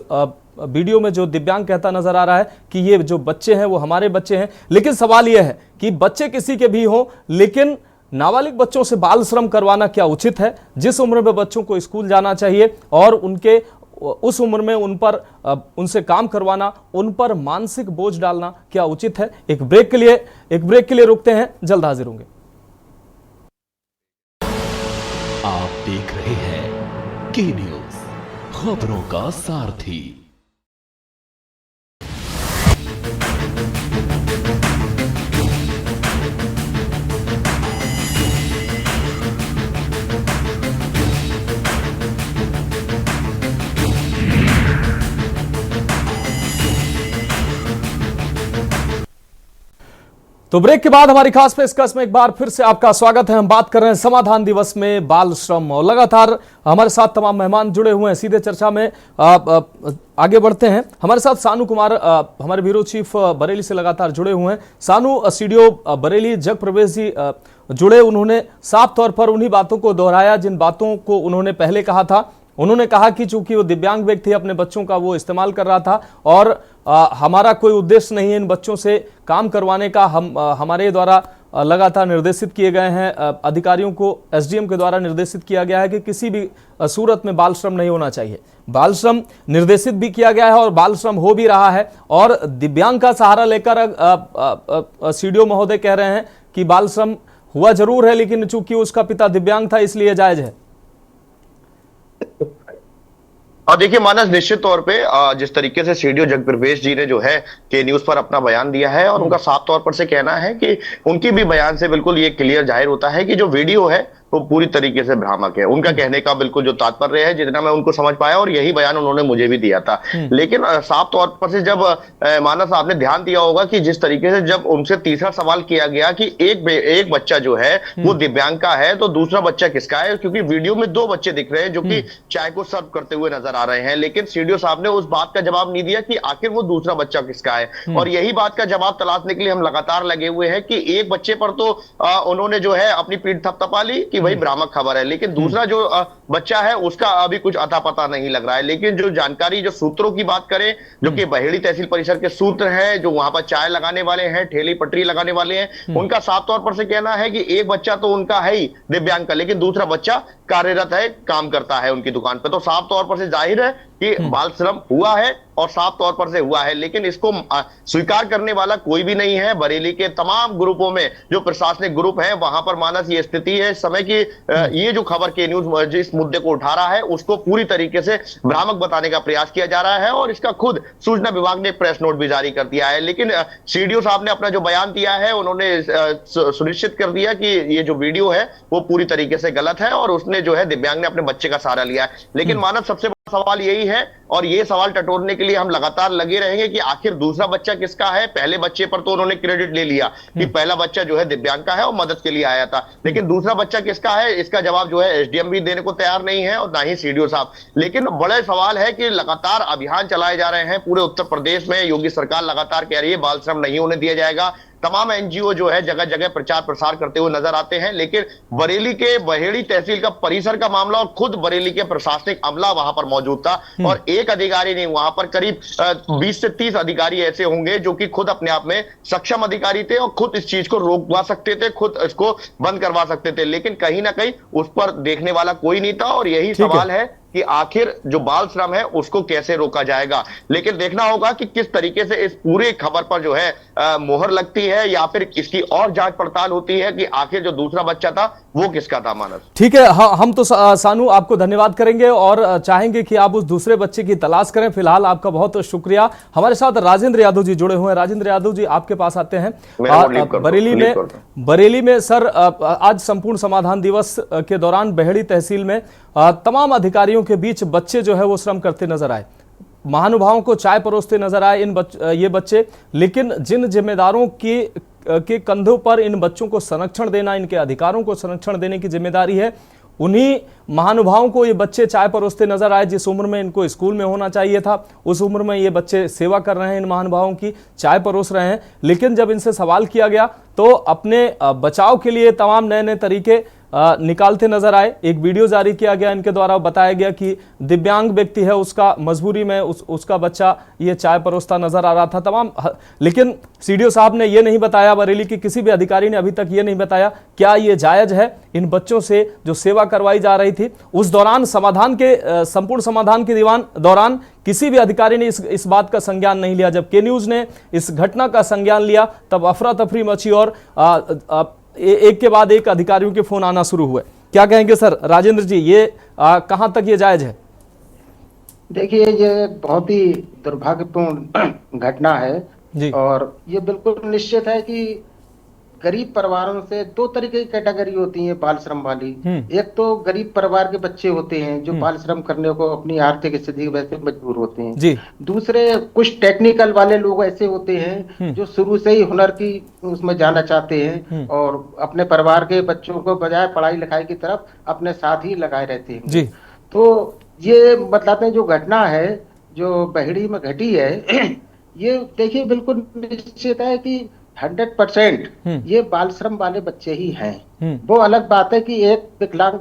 वीडियो में जो दिव्यांग कहता नजर आ रहा है कि ये जो बच्चे हैं वो हमारे बच्चे हैं। लेकिन सवाल यह है कि बच्चे किसी के भी हों, लेकिन नाबालिग बच्चों से बाल श्रम करवाना क्या उचित है? जिस उम्र में बच्चों को स्कूल जाना चाहिए और उनके उस उम्र में उनसे काम करवाना, उन पर मानसिक बोझ डालना क्या उचित है? एक ब्रेक के लिए रुकते हैं, जल्द हाजिर होंगे। आप देख रहे हैं के न्यूज, खबरों का सारथी। तो ब्रेक के बाद हमारी खास पेशकश में एक बार फिर से आपका स्वागत है। हम बात कर रहे हैं समाधान दिवस में बाल श्रम और लगातार हमारे साथ तमाम मेहमान जुड़े हुए हैं। सीधे चर्चा में आगे बढ़ते हैं। हमारे साथ सानू कुमार हमारे ब्यूरो चीफ बरेली से लगातार जुड़े हुए हैं। सानू स्टूडियो बरेली जग प्रवेश जी जुड़े, उन्होंने साफ तौर पर उन्हीं बातों को दोहराया जिन बातों को उन्होंने पहले कहा था। उन्होंने कहा कि चूंकि वो दिव्यांग व्यक्ति अपने बच्चों का वो इस्तेमाल कर रहा था और हमारा कोई उद्देश्य नहीं है इन बच्चों से काम करवाने का। हमारे द्वारा लगातार निर्देशित किए गए हैं, अधिकारियों को एसडीएम के द्वारा निर्देशित किया गया है कि किसी भी सूरत में बाल श्रम नहीं होना चाहिए। बाल श्रम निर्देशित भी किया गया है और बाल श्रम हो भी रहा है। और दिव्यांग का सहारा लेकर सीडीओ महोदय कह रहे हैं कि बाल श्रम हुआ जरूर है, लेकिन चूंकि उसका पिता दिव्यांग था इसलिए जायज है। और देखिए मानस, निश्चित तौर पे जिस तरीके से सीडीओ जग प्रवेश जी ने जो है के न्यूज पर अपना बयान दिया है और उनका साफ तौर पर से कहना है कि उनकी भी बयान से बिल्कुल ये क्लियर जाहिर होता है कि जो वीडियो है वो पूरी तरीके से भ्रामक है। उनका कहने का बिल्कुल जो तात्पर्य है, जितना मैं उनको समझ पाया, और यही बयान उन्होंने मुझे भी दिया था। लेकिन साफ तौर पर से जब मानस आपने ध्यान दिया होगा कि जिस तरीके से जब उनसे तीसरा सवाल किया गया कि एक बच्चा जो है वो दिव्यांग का है तो दूसरा बच्चा किसका है, क्योंकि वीडियो में 2 बच्चे दिख रहे हैं जो कि चाय को सर्व करते हुए नजर आ रहे हैं। लेकिन सीडीओ साहब ने उस बात का जवाब नहीं दिया कि आखिर वो दूसरा बच्चा किसका है। और यही बात का जवाब तलाशने के लिए हम लगातार लगे हुए हैं कि एक बच्चे पर तो उन्होंने जो है अपनी पीठ थपथपा ली कि भाई भ्रामक खबर है, लेकिन दूसरा जो बच्चा है उसका अभी कुछ अता पता नहीं लग रहा है। लेकिन जो जानकारी, जो सूत्रों की बात करें, जो कि बहेड़ी तहसील परिसर के सूत्र हैं, जो वहां पर चाय लगाने वाले हैं, ठेली पटरी लगाने वाले हैं, उनका साफ तौर पर से कहना है कि एक बच्चा तो उनका है ही दिव्यांग का, लेकिन दूसरा बच्चा कार्यरत है, काम करता है उनकी दुकान पर। तो साफ तौर पर से जाहिर है कि बाल श्रम हुआ है और साफ तौर पर से हुआ है, लेकिन इसको स्वीकार करने वाला कोई भी नहीं है। बरेली के तमाम ग्रुपों में जो प्रशासनिक ग्रुप हैं वहां पर मानस ये स्थिति है इस समय की, ये जो खबर के न्यूज जिस मुद्दे को उठा रहा है उसको पूरी तरीके से भ्रामक बताने का प्रयास किया जा रहा है और इसका खुद सूचना विभाग ने प्रेस नोट भी जारी कर दिया है। लेकिन सीडीओ साहब ने अपना जो बयान दिया है उन्होंने सुनिश्चित कर दिया कि ये जो वीडियो है वो पूरी तरीके से गलत है और उसने जो है दिव्यांग ने अपने बच्चे का सहारा लिया है। लेकिन मानव सबसे सवाल यही है और ये सवाल टटोलने के लिए हम लगातार लगे रहेंगे कि आखिर दूसरा बच्चा किसका है। पहले बच्चे पर तो उन्होंने क्रेडिट ले लिया कि पहला बच्चा जो है दिव्यांग का है और मदद के लिए आया था, लेकिन दूसरा बच्चा किसका है इसका जवाब जो है एसडीएम भी देने को तैयार नहीं है और ना ही सीडीओ साहब। लेकिन बड़े सवाल है कि लगातार अभियान चलाए जा रहे हैं पूरे उत्तर प्रदेश में। योगी सरकार लगातार कह रही है बाल श्रम नहीं होने दिया जाएगा। तमाम एनजीओ जो है जगह जगह प्रचार प्रसार करते हुए नजर आते हैं, लेकिन बरेली के बहेड़ी तहसील का परिसर का मामला और खुद बरेली के प्रशासनिक अमला वहां पर मौजूद था और एक अधिकारी नहीं, वहां पर करीब 20 से 30 अधिकारी ऐसे होंगे जो कि खुद अपने आप में सक्षम अधिकारी थे और खुद इस चीज को रोकवा सकते थे, खुद इसको बंद करवा सकते थे, लेकिन कहीं ना कहीं उस पर देखने वाला कोई नहीं था। और यही सवाल है कि आखिर जो बाल श्रम है उसको कैसे रोका जाएगा। लेकिन देखना होगा कि किस तरीके से इस पूरे खबर पर जो है मोहर लगती है या फिर इसकी और जांच पड़ताल होती है कि आखिर जो दूसरा बच्चा था वो किसका था। मानस ठीक है, हाँ, हम तो सानू आपको धन्यवाद करेंगे और चाहेंगे कि आप उस दूसरे बच्चे की तलाश करें। फिलहाल आपका बहुत शुक्रिया। हमारे साथ राजेंद्र यादव जी जुड़े हुए हैं। राजेंद्र यादव जी आपके पास आते हैं। बरेली में सर आज संपूर्ण समाधान दिवस के दौरान बहेड़ी तहसील में तमाम अधिकारियों के बीच बच्चे जो है वो श्रम करते नजर आए, महानुभावों को चाय परोसते नजर आए ये बच्चे। लेकिन जिन जिम्मेदारों के कंधों पर इन बच्चों को संरक्षण देना, इनके अधिकारों को संरक्षण देने की जिम्मेदारी है, उन्हीं महानुभावों को ये बच्चे चाय परोसते नजर आए। जिस उम्र में इनको स्कूल में होना चाहिए था उस उम्र में ये बच्चे सेवा कर रहे हैं, इन महानुभावों की चाय परोस रहे हैं। लेकिन जब इनसे सवाल किया गया तो अपने बचाव के लिए तमाम नए नए तरीके निकालते नजर आए। एक वीडियो जारी किया गया, इनके द्वारा बताया गया कि दिव्यांग व्यक्ति है, उसका मजबूरी में उसका बच्चा ये चाय परोसता नजर आ रहा था तमाम। लेकिन सीडीओ साहब ने ये नहीं बताया, बरेली के किसी भी अधिकारी ने अभी तक ये नहीं बताया क्या ये जायज है इन बच्चों से जो सेवा करवाई जा रही थी। उस दौरान संपूर्ण समाधान के दौरान किसी भी अधिकारी ने इस बात का संज्ञान नहीं लिया। जब के न्यूज ने इस घटना का संज्ञान लिया तब अफरा तफरी मची और एक के बाद एक अधिकारियों के फोन आना शुरू हुए। क्या कहेंगे सर राजेंद्र जी, ये कहां तक ये जायज है? देखिए ये बहुत ही दुर्भाग्यपूर्ण घटना है जी। और ये बिल्कुल निश्चित है कि गरीब परिवारों से दो तरीके की कैटेगरी होती है बाल श्रम वाली। एक तो गरीब परिवार के बच्चे होते हैं जो बाल श्रम करने को अपनी आर्थिक स्थिति की वजह से मजबूर होते हैं जी। दूसरे कुछ टेक्निकल वाले लोग ऐसे होते हैं जो शुरू से ही हुनर की उसमें जाना चाहते हैं और अपने परिवार के बच्चों को बजाय पढ़ाई लिखाई की तरफ अपने साथ ही लगाए रहते हैं जी। तो ये बताते हैं जो घटना है जो बहेड़ी में घटी है ये देखिए बिल्कुल निश्चित है कि 100% ये बाल श्रम वाले बच्चे ही हैं। वो अलग बात है कि एक विकलांग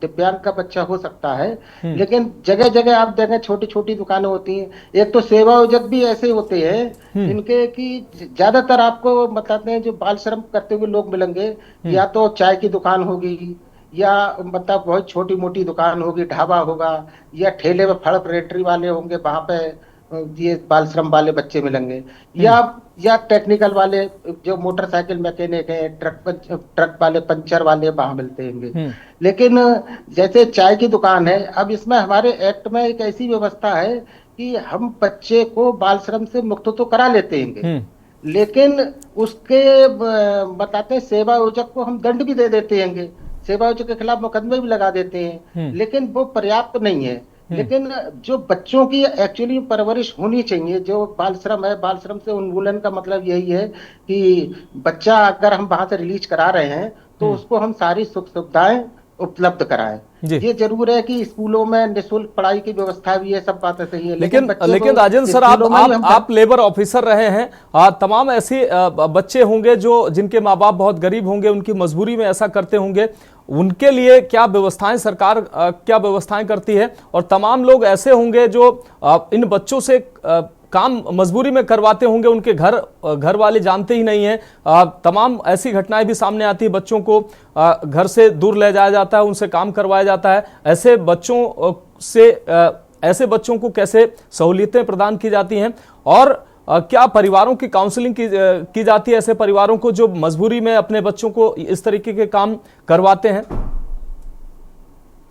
दिव्यांग का बच्चा हो सकता है लेकिन जगह जगह आप देखें छोटी छोटी दुकानें होती हैं। एक तो सेवा योजक भी ऐसे होते हैं इनके कि ज्यादातर आपको बताते हैं जो बाल श्रम करते हुए लोग मिलेंगे या तो चाय की दुकान होगी या मतलब बहुत छोटी मोटी दुकान होगी, ढाबा होगा या ठेले में फल परेटरी वाले होंगे, वहां पे ये बाल श्रम वाले बच्चे मिलेंगे या टेक्निकल वाले जो मोटरसाइकिल मैकेनिक है, ट्रक वाले, पंचर वाले वहां मिलते हैं। लेकिन जैसे चाय की दुकान है, अब इसमें हमारे एक्ट में एक ऐसी व्यवस्था है कि हम बच्चे को बाल श्रम से मुक्त तो करा लेते हैं लेकिन उसके बताते हैं सेवा योजक को हम दंड भी दे देते हैं, सेवा योजक के खिलाफ मुकदमे भी लगा देते हैं लेकिन वो पर्याप्त नहीं है। लेकिन जो बच्चों की एक्चुअली परवरिश होनी चाहिए, जो बाल श्रम है, बाल श्रम से उन्मूलन का मतलब यही है कि बच्चा अगर हम वहां से रिलीज करा रहे हैं तो उसको हम सारी सुख सुविधाएं उपलब्ध कराएं। ये जरूर है कि स्कूलों में निःशुल्क पढ़ाई की व्यवस्था भी है, सब बातें सही है लेकिन राजेंद्र सर आप लेबर ऑफिसर रहे हैं, तमाम ऐसे बच्चे होंगे जो जिनके माँ बाप बहुत गरीब होंगे, उनकी मजबूरी में ऐसा करते होंगे, उनके लिए क्या व्यवस्थाएं सरकार क्या व्यवस्थाएं करती है? और तमाम लोग ऐसे होंगे जो इन बच्चों से काम मजबूरी में करवाते होंगे, उनके घर वाले जानते ही नहीं है। तमाम ऐसी घटनाएं भी सामने आती है, बच्चों को घर से दूर ले जाया जाता है, उनसे काम करवाया जाता है। ऐसे बच्चों को कैसे सहूलियतें प्रदान की जाती हैं और क्या परिवारों की काउंसलिंग की जाती है ऐसे परिवारों को जो मजबूरी में अपने बच्चों को इस तरीके के काम करवाते हैं?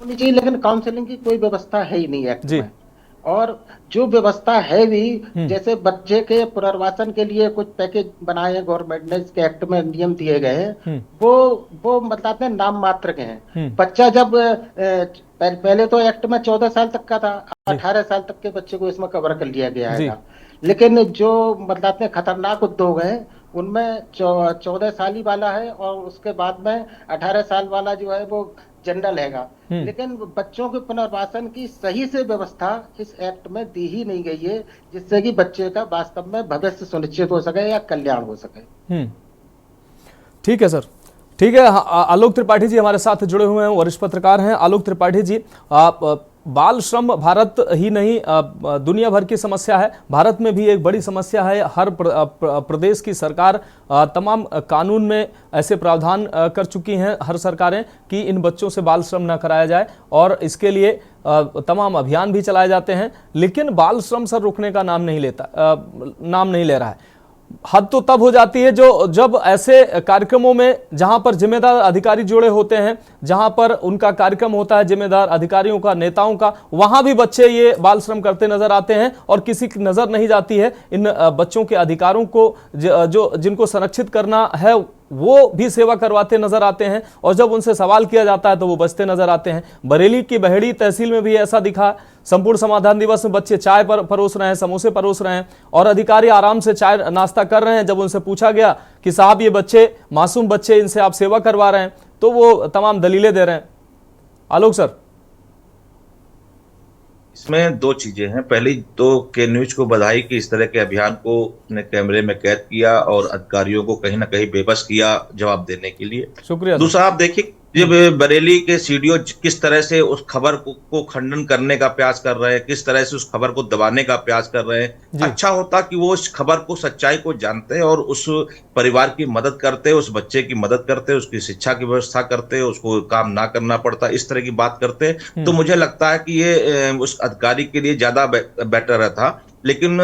जी, लेकिन काउंसलिंग की कोई व्यवस्था है ही नहीं एक्ट में। और जो व्यवस्था है भी जैसे बच्चे के पुनर्वासन के लिए कुछ पैकेज बनाए हैं गवर्नमेंट ने, इसके एक्ट में नियम दिए गए हैं, वो मतलब नाम मात्र के हैं। बच्चा जब पहले तो एक्ट में 14 साल तक का था, 18 साल तक के बच्चे को इसमें कवर कर लिया गया है। लेकिन जो मतलब खतरनाक उद्योग हैं उनमें 14 साल ही वाला है और उसके बाद में 18 साल वाला जो है वो जनरल हैगा। लेकिन बच्चों के पुनर्वासन की सही से व्यवस्था इस एक्ट में दी ही नहीं गई है जिससे कि बच्चे का वास्तव में भविष्य सुनिश्चित हो सके या कल्याण हो सके। ठीक है सर, ठीक है। आलोक त्रिपाठी जी हमारे साथ जुड़े हुए हैं, वरिष्ठ पत्रकार हैं। आलोक त्रिपाठी जी, आप बाल श्रम भारत ही नहीं दुनिया भर की समस्या है, भारत में भी एक बड़ी समस्या है। हर प्रदेश की सरकार तमाम कानून में ऐसे प्रावधान कर चुकी हैं, हर सरकारें, कि इन बच्चों से बाल श्रम न कराया जाए और इसके लिए तमाम अभियान भी चलाए जाते हैं। लेकिन बाल श्रम सर रुकने का नाम नहीं ले रहा है। हद तो तब हो जाती है जब ऐसे कार्यक्रमों में जहां पर जिम्मेदार अधिकारी जुड़े होते हैं, जहां पर उनका कार्यक्रम होता है जिम्मेदार अधिकारियों का, नेताओं का, वहां भी बच्चे ये बाल श्रम करते नजर आते हैं और किसी की नजर नहीं जाती है इन बच्चों के अधिकारों को, जो जिनको संरक्षित करना है वो भी सेवा करवाते नजर आते हैं और जब उनसे सवाल किया जाता है तो वो बचते नजर आते हैं। बरेली की बहेड़ी तहसील में भी ऐसा दिखा। संपूर्ण समाधान दिवस में बच्चे चाय परोस रहे हैं, समोसे परोस रहे हैं और अधिकारी आराम से चाय नाश्ता कर रहे हैं। जब उनसे पूछा गया कि साहब ये बच्चे मासूम बच्चे, इनसे आप सेवा करवा रहे हैं, तो वो तमाम दलीलें दे रहे हैं। आलोक सर, इसमें दो चीजें हैं। पहली तो के न्यूज को बधाई कि इस तरह के अभियान को उसने कैमरे में कैद किया और अधिकारियों को कहीं ना कहीं बेबस किया जवाब देने के लिए। शुक्रिया। दूसरा, आप देखिए जब बरेली के सीडीओ किस तरह से उस खबर को खंडन करने का प्रयास कर रहे हैं, किस तरह से उस खबर को दबाने का प्रयास कर रहे हैं। अच्छा होता कि वो उस खबर को, सच्चाई को जानते और उस परिवार की मदद करते, उस बच्चे की मदद करते, उसकी शिक्षा की व्यवस्था करते, उसको काम ना करना पड़ता, इस तरह की बात करते, तो मुझे लगता है कि ये उस अधिकारी के लिए ज्यादा बेटर था। लेकिन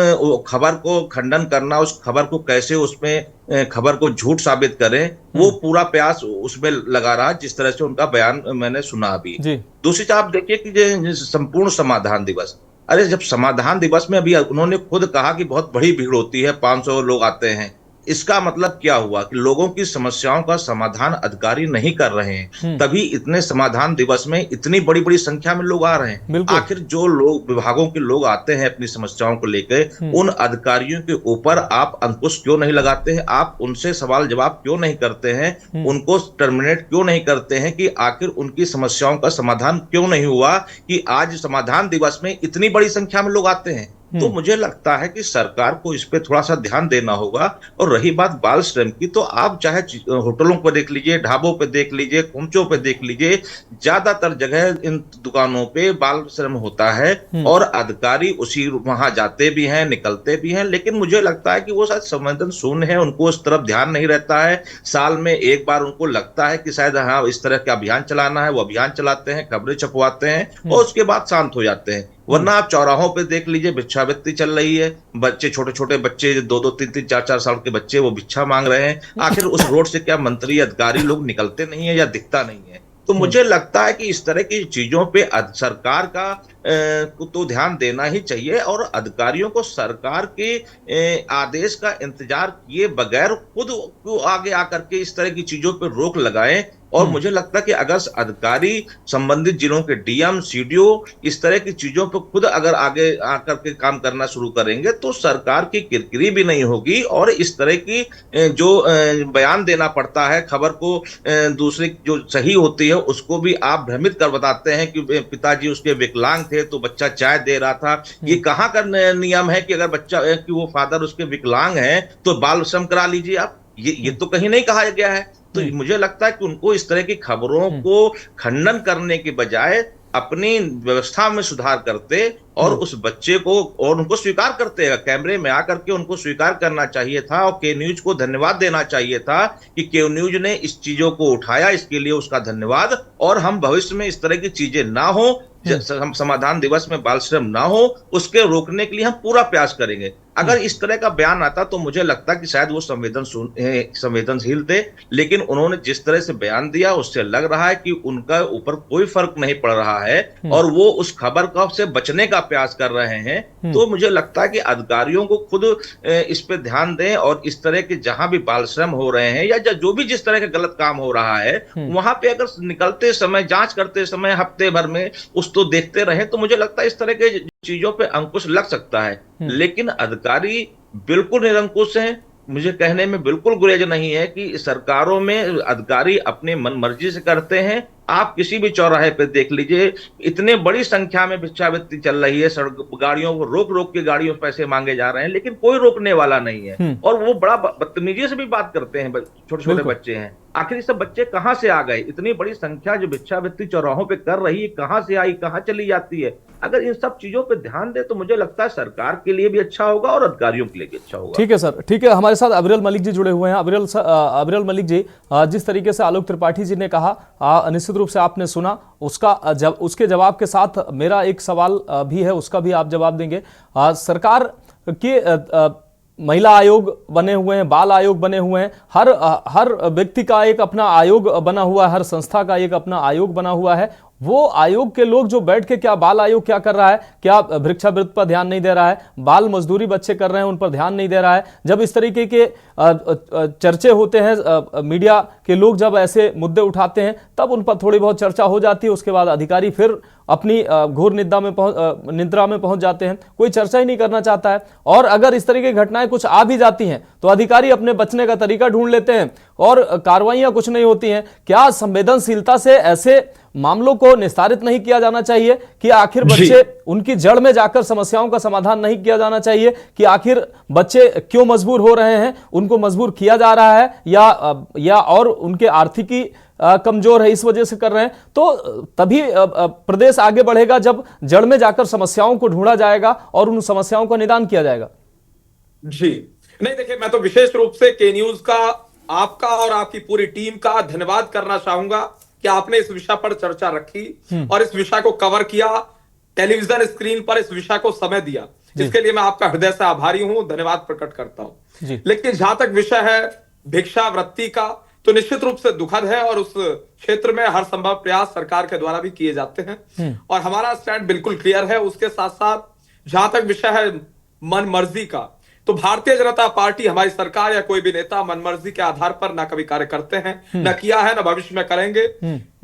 खबर को खंडन करना, उस खबर को कैसे उसमें खबर को झूठ साबित करें, वो पूरा प्रयास उसमें लगा रहा, जिस तरह से उनका बयान मैंने सुना अभी। दूसरी चीज आप देखिए कि संपूर्ण समाधान दिवस, अरे जब समाधान दिवस में अभी उन्होंने खुद कहा कि बहुत बड़ी भीड़ होती है, 500 लोग आते हैं, इसका मतलब क्या हुआ कि लोगों की समस्याओं का समाधान अधिकारी नहीं कर रहे हैं, तभी इतने समाधान दिवस में इतनी बड़ी बड़ी संख्या में लोग आ रहे हैं। आखिर जो लोग विभागों के लोग आते हैं अपनी समस्याओं को लेकर, उन अधिकारियों के ऊपर आप अंकुश क्यों नहीं लगाते हैं? आप उनसे सवाल जवाब क्यों नहीं करते हैं? उनको टर्मिनेट क्यों नहीं करते हैं कि आखिर उनकी समस्याओं का समाधान क्यों नहीं हुआ कि आज समाधान दिवस में इतनी बड़ी संख्या में लोग आते हैं? तो मुझे लगता है कि सरकार को इस पे थोड़ा सा ध्यान देना होगा। और रही बात बाल श्रम की, तो आप चाहे होटलों पर देख लीजिए, ढाबों पे देख लीजिए, कुंचों पे देख लीजिए, ज्यादातर जगह इन दुकानों पे बाल श्रम होता है और अधिकारी उसी वहां जाते भी हैं, निकलते भी हैं, लेकिन मुझे लगता है कि वो शायद संवेदन शून्य है, उनको उस तरफ ध्यान नहीं रहता है। साल में एक बार उनको लगता है कि शायद हाँ इस तरह का अभियान चलाना है, वो अभियान चलाते हैं, खबरें छपवाते हैं और उसके बाद शांत हो जाते हैं। वरना आप चौराहों पे देख लीजिए, भिक्षावृत्ति चल रही है, बच्चे छोटे छोटे बच्चे 2-2, 3-3, 4-4 साल के बच्चे वो भिक्षा मांग रहे हैं। आखिर उस रोड से क्या मंत्री अधिकारी लोग निकलते नहीं है या दिखता नहीं है? तो मुझे लगता है कि इस तरह की चीजों पे सरकार का तो ध्यान देना ही चाहिए और अधिकारियों को सरकार के आदेश का इंतजार किए बगैर खुद आगे आकर के इस तरह की चीजों पे रोक लगाएं। और मुझे लगता है कि अगर अधिकारी संबंधित जिलों के डीएम, सीडीओ इस तरह की चीजों पर खुद अगर आगे आकर के काम करना शुरू करेंगे तो सरकार की किरकिरी भी नहीं होगी और इस तरह की जो बयान देना पड़ता है, खबर को दूसरे जो सही होती है उसको भी आप भ्रमित कर बताते हैं कि पिताजी उसके विकलांग थे तो बच्चा चाय दे रहा था। ये कहाँ का नियम है कि अगर बच्चा कि वो फादर उसके विकलांग है तो बाल श्रम करा लीजिए आप? ये तो कहीं नहीं कहा गया है। तो मुझे लगता है कि उनको इस तरह की खबरों को खंडन करने के बजाय अपनी व्यवस्था में सुधार करते और उस बच्चे को और उनको स्वीकार करते हैं, कैमरे में आकर के उनको स्वीकार करना चाहिए था और के न्यूज को धन्यवाद देना चाहिए था कि के न्यूज ने इस चीजों को उठाया, इसके लिए उसका धन्यवाद। और हम भविष्य में इस तरह की चीजें ना हो, समाधान दिवस में बाल श्रम ना हो, उसके रोकने के लिए हम पूरा प्रयास करेंगे। अगर इस तरह का बयान आता तो मुझे लगता कि शायद वो संवेदनशील थे, लेकिन उन्होंने जिस तरह से बयान दिया उससे लग रहा है कि उनका ऊपर कोई फर्क नहीं पड़ रहा है और वो उस खबर का से बचने का प्रयास कर रहे हैं। तो मुझे लगता है कि अधिकारियों को खुद इस पे ध्यान दें और इस तरह के जहां भी बाल श्रम हो रहे हैं या जो भी जिस तरह का गलत काम हो रहा है वहां पे अगर निकलते समय, जांच करते समय हफ्ते भर में तो देखते रहे तो मुझे लगता है इस तरह के चीजों पे अंकुश लग सकता है। लेकिन अधिकारी बिल्कुल निरंकुश हैं। मुझे कहने में बिल्कुल गुरेज नहीं है कि सरकारों में अधिकारी अपनी मन मर्जी से करते हैं। आप किसी भी चौराहे पे देख लीजिए, इतने बड़ी संख्या में भिक्षावृत्ति चल रही है, सड़क गाड़ियों को रोक रोक के गाड़ियों पैसे मांगे जा रहे हैं, लेकिन कोई रोकने वाला नहीं है और वो बड़ा बदतमीजी से भी बात करते हैं। छोटे छोटे बच्चे हैं, आखिर ये सब बच्चे कहाँ से आ गए? इतनी बड़ी संख्या जो भिक्षावृत्ति चौराहों पे कर रही है, कहाँ से आई, कहाँ चली जाती है? अगर इन सब चीजों पे ध्यान दे तो मुझे लगता है सरकार के लिए भी अच्छा होगा और अधिकारियों के लिए भी अच्छा होगा। ठीक है सर, ठीक है। हमारे साथ अबरियल मलिक जी जुड़े हुए हैं। अबरियल मलिक जी, जिस तरीके से आलोक त्रिपाठी जी ने कहा, निश्चित रूप से आपने सुना, उसके जवाब के साथ मेरा एक सवाल भी है, उसका भी आप जवाब देंगे। सरकार के महिला आयोग बने हुए हैं, बाल आयोग बने हुए हैं, हर व्यक्ति का एक अपना आयोग बना हुआ है, हर संस्था का एक अपना आयोग बना हुआ है। वो आयोग के लोग जो बैठ के, क्या बाल आयोग क्या कर रहा है? क्या भिक्षावृत्ति पर ध्यान नहीं दे रहा है? बाल मजदूरी बच्चे कर रहे हैं, उन पर ध्यान नहीं दे रहा है? जब इस तरीके के चर्चे होते हैं, मीडिया के लोग जब ऐसे मुद्दे उठाते हैं तब उन पर थोड़ी बहुत चर्चा हो जाती है, उसके बाद अधिकारी फिर अपनी घोर निद्रा में पहुंच जाते हैं, कोई चर्चा ही नहीं करना चाहता है। और अगर इस तरह की घटनाएं कुछ आ भी जाती हैं तो अधिकारी अपने बचने का तरीका ढूंढ लेते हैं और कार्रवाइयां कुछ नहीं होती हैं। क्या संवेदनशीलता से ऐसे मामलों को निस्तारित नहीं किया जाना चाहिए कि आखिर बच्चे, उनकी जड़ में जाकर समस्याओं का समाधान नहीं किया जाना चाहिए कि आखिर बच्चे क्यों मजबूर हो रहे हैं, उनको मजबूर किया जा रहा है या और उनके आर्थिकी कमजोर है इस वजह से कर रहे हैं? तो तभी प्रदेश आगे बढ़ेगा जब जड़ में जाकर समस्याओं को ढूंढा जाएगा और उन समस्याओं का निदान किया जाएगा। जी नहीं, देखिए, मैं तो विशेष रूप से के न्यूज का, आपका और आपकी पूरी टीम का धन्यवाद करना चाहूंगा कि आपने इस विषय पर चर्चा रखी और इस विषय को कवर किया, टेलीविजन स्क्रीन पर इस विषय को समय दिया, जिसके लिए मैं आपका हृदय से आभारी हूं, धन्यवाद प्रकट करता हूं। लेकिन जहां तक विषय है भिक्षावृत्ति का, तो निश्चित रूप से दुखद है और उस क्षेत्र में हर संभव प्रयास सरकार के द्वारा भी किए जाते हैं और हमारा स्टैंड बिल्कुल क्लियर है। उसके साथ साथ जहां तक विषय है मन मर्जी का, तो भारतीय जनता पार्टी, हमारी सरकार या कोई भी नेता मनमर्जी के आधार पर ना कभी कार्य करते हैं, न किया है, न भविष्य में करेंगे।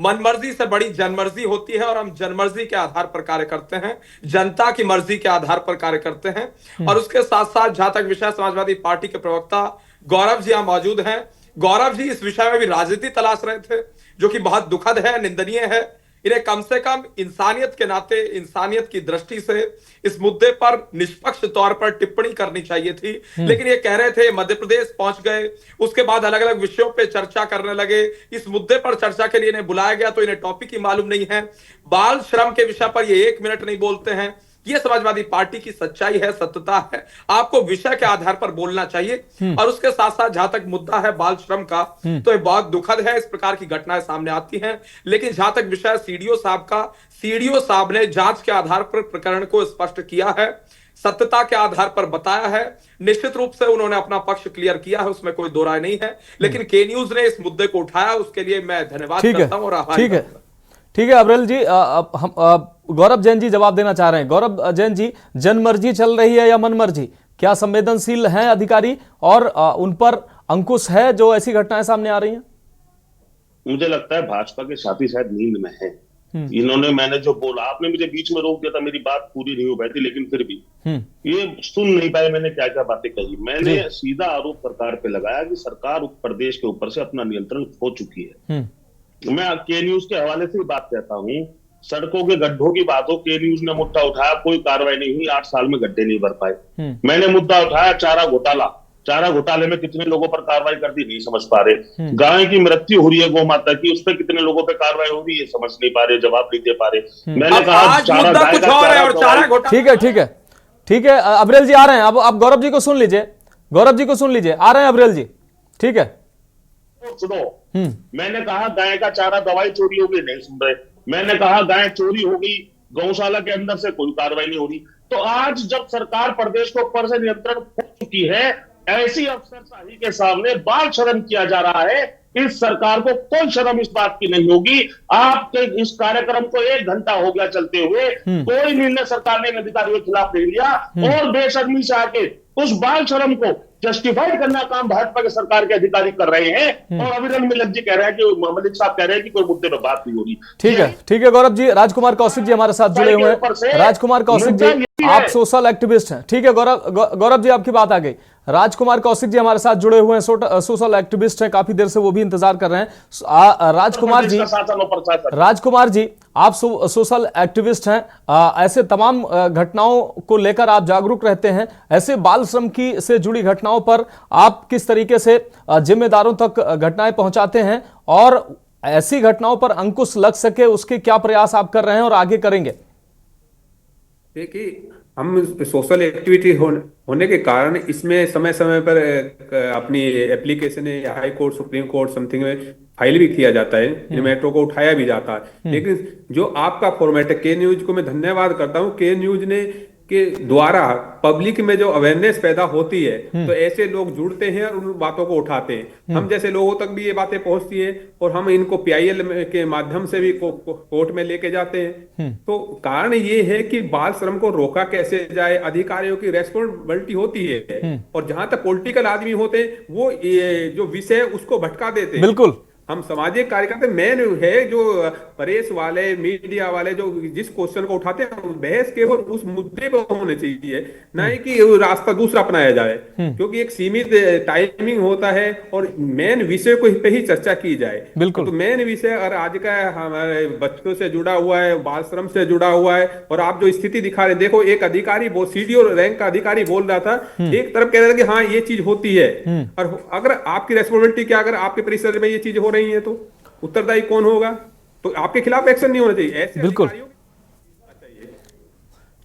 मनमर्जी से बड़ी जनमर्जी होती है और हम जनमर्जी के आधार पर कार्य करते हैं, जनता की मर्जी के आधार पर कार्य करते हैं। और उसके साथ साथ जहां तक विषय समाजवादी पार्टी के प्रवक्ता गौरव जी यहां मौजूद हैं, गौरव जी इस विषय में भी राजनीति तलाश रहे थे, जो कि बहुत दुखद है, निंदनीय है। इन्हें कम से कम इंसानियत के नाते, इंसानियत की दृष्टि से इस मुद्दे पर निष्पक्ष तौर पर टिप्पणी करनी चाहिए थी। लेकिन ये कह रहे थे, मध्य प्रदेश पहुंच गए, उसके बाद अलग अलग विषयों पे चर्चा करने लगे। इस मुद्दे पर चर्चा के लिए इन्हें बुलाया गया तो इन्हें टॉपिक ही मालूम नहीं है। बाल श्रम के विषय पर ये 1 मिनट नहीं बोलते हैं। ये समाजवादी पार्टी की सच्चाई है, सत्यता है। आपको विषय के आधार पर बोलना चाहिए। और उसके साथ साथ जहां तक मुद्दा है बाल श्रम का, तो ये बहुत दुखद है, इस प्रकार की घटनाएं सामने आती हैं। लेकिन जहां तक विषय सीडीओ साहब का, सीडीओ साहब ने जांच के आधार पर प्रकरण को स्पष्ट किया है, सत्यता के आधार पर बताया है। निश्चित रूप से उन्होंने अपना पक्ष क्लियर किया है, उसमें कोई दो राय नहीं है। लेकिन के न्यूज ने इस मुद्दे को उठाया, उसके लिए मैं धन्यवाद करता हूं और आभारी हूं। ठीक है अब्रेल जी, हम गौरव जैन जी जवाब देना चाह रहे हैं। गौरव जैन जी, जनमर्जी चल रही है या मनमर्जी? क्या संवेदनशील हैं अधिकारी और उन पर अंकुश है जो ऐसी घटनाएं सामने आ रही हैं? मुझे लगता है भाजपा के साथी शायद नींद में है। इन्होंने, मैंने जो बोला, आपने मुझे बीच में रोक दिया था, मेरी बात पूरी नहीं हो पाई थी, लेकिन फिर भी ये सुन नहीं पाए मैंने क्या क्या बातें कही। मैंने सीधा आरोप सरकार पे लगाया कि सरकार उत्तर प्रदेश के ऊपर से अपना नियंत्रण खो चुकी है। मैं के न्यूज के हवाले से बात कहता हूँ, सड़कों के गड्ढों की बात हो, के न्यूज ने मुद्दा उठाया, कोई कार्रवाई नहीं हुई, 8 साल में गड्ढे नहीं भर पाए। मैंने मुद्दा उठाया चारा घोटाला, चारा घोटाले में कितने लोगों पर कार्रवाई कर दी, नहीं समझ पा रहे। गाय की मृत्यु हो रही है गौ माता की, उस पर कितने लोगों पर कार्रवाई हो रही है, समझ नहीं पा रहे, जवाब नहीं दे पा रहे। मैंने कहा ठीक है अब्रेल जी आ रहे हैं। अब आप गौरव जी को सुन लीजिए, गौरव जी को सुन लीजिए, आ रहे हैं अब्रेल जी। ठीक है, सुनो, मैंने कहा गाय का चारा दवाई चोरी हो गई, नहीं सुन रहे। मैंने कहा गाय चोरी हो गई, गौशाला के अंदर से कोई कार्रवाई नहीं हो रही। तो आज जब सरकार प्रदेश को ऊपर से नियंत्रण खो चुकी है, ऐसी अफसरशाही के सामने बाल श्रम किया जा रहा है, इस सरकार को कोई शर्म इस बात की नहीं होगी। आपके इस कार्यक्रम को 1 घंटा हो गया चलते हुए, कोई निर्णय सरकार ने अधिकारियों के खिलाफ नहीं लिया और बेशर्मी से आके उस बाल श्रम को जस्टिफाई करना काम भाजपा के सरकार के अधिकारी कर रहे हैं। और अविरल मिलत जी कह रहे हैं कि मलिक साहब कह रहे हैं कि कोई मुद्दे पर बात नहीं हो रही। ठीक है गौरव जी। राजकुमार कौशिक जी हमारे साथ जुड़े हुए हैं। राजकुमार कौशिक जी, आप सोशल एक्टिविस्ट हैं। ठीक है गौरव जी, आपकी बात आ गई। राजकुमार कौशिक जी हमारे साथ जुड़े हुए हैं, सोशल एक्टिविस्ट हैं, काफी देर से वो भी इंतजार कर रहे हैं। राजकुमार जी, आप सोशल एक्टिविस्ट हैं, ऐसे तमाम घटनाओं को लेकर आप जागरूक रहते हैं। ऐसे बाल श्रम की से जुड़ी घटनाओं पर आप किस तरीके से जिम्मेदारों तक घटनाएं पहुंचाते हैं और ऐसी घटनाओं पर अंकुश लग सके उसके क्या प्रयास आप कर रहे हैं और आगे करेंगे? देखिए, हम सोशल एक्टिविटी होने के कारण इसमें समय समय पर अपनी application high court, supreme court, something में फाइल भी किया जाता है, इन मैटरों को उठाया भी जाता है। लेकिन जो आपका फॉर्मेट है, के न्यूज को मैं धन्यवाद करता हूं, के न्यूज ने के द्वारा पब्लिक में जो अवेयरनेस पैदा होती है, तो ऐसे लोग जुड़ते हैं और उन बातों को उठाते हैं। हम जैसे लोगों तक भी ये बातें पहुंचती है और हम इनको PIL के माध्यम से भी कोर्ट में लेके जाते हैं। तो कारण ये है कि बाल श्रम को रोका कैसे जाए, अधिकारियों की रेस्पॉन्सिबिलिटी होती है। और जहां तक पॉलिटिकल आदमी होते हैं, वो ये जो विषय उसको भटका देते हैं। बिल्कुल, हम सामाजिक कार्यकर्ता मेन है जो प्रेस वाले, मीडिया वाले जो जिस क्वेश्चन को उठाते हैं, बहस केवल उस मुद्दे पर होने चाहिए, ना कि रास्ता दूसरा अपनाया जाए। क्योंकि एक सीमित टाइमिंग होता है और मेन विषय को पे ही चर्चा की जाए। बिल्कुल, तो मेन विषय और आज का हमारे बच्चों से जुड़ा हुआ है, बाल श्रम से जुड़ा हुआ है। और आप जो स्थिति दिखा रहे, देखो एक अधिकारी, वो सीडीओ रैंक का अधिकारी बोल रहा था, एक तरफ कह रहा था कि हाँ ये चीज होती है, और अगर आपकी रेस्पॉन्सिबिलिटी क्या, अगर आपके परिसर में ये चीज हो रही है तो उत्तरदायी कौन होगा? तो आपके खिलाफ एक्शन नहीं होना चाहिए। ऐसे बिल्कुल,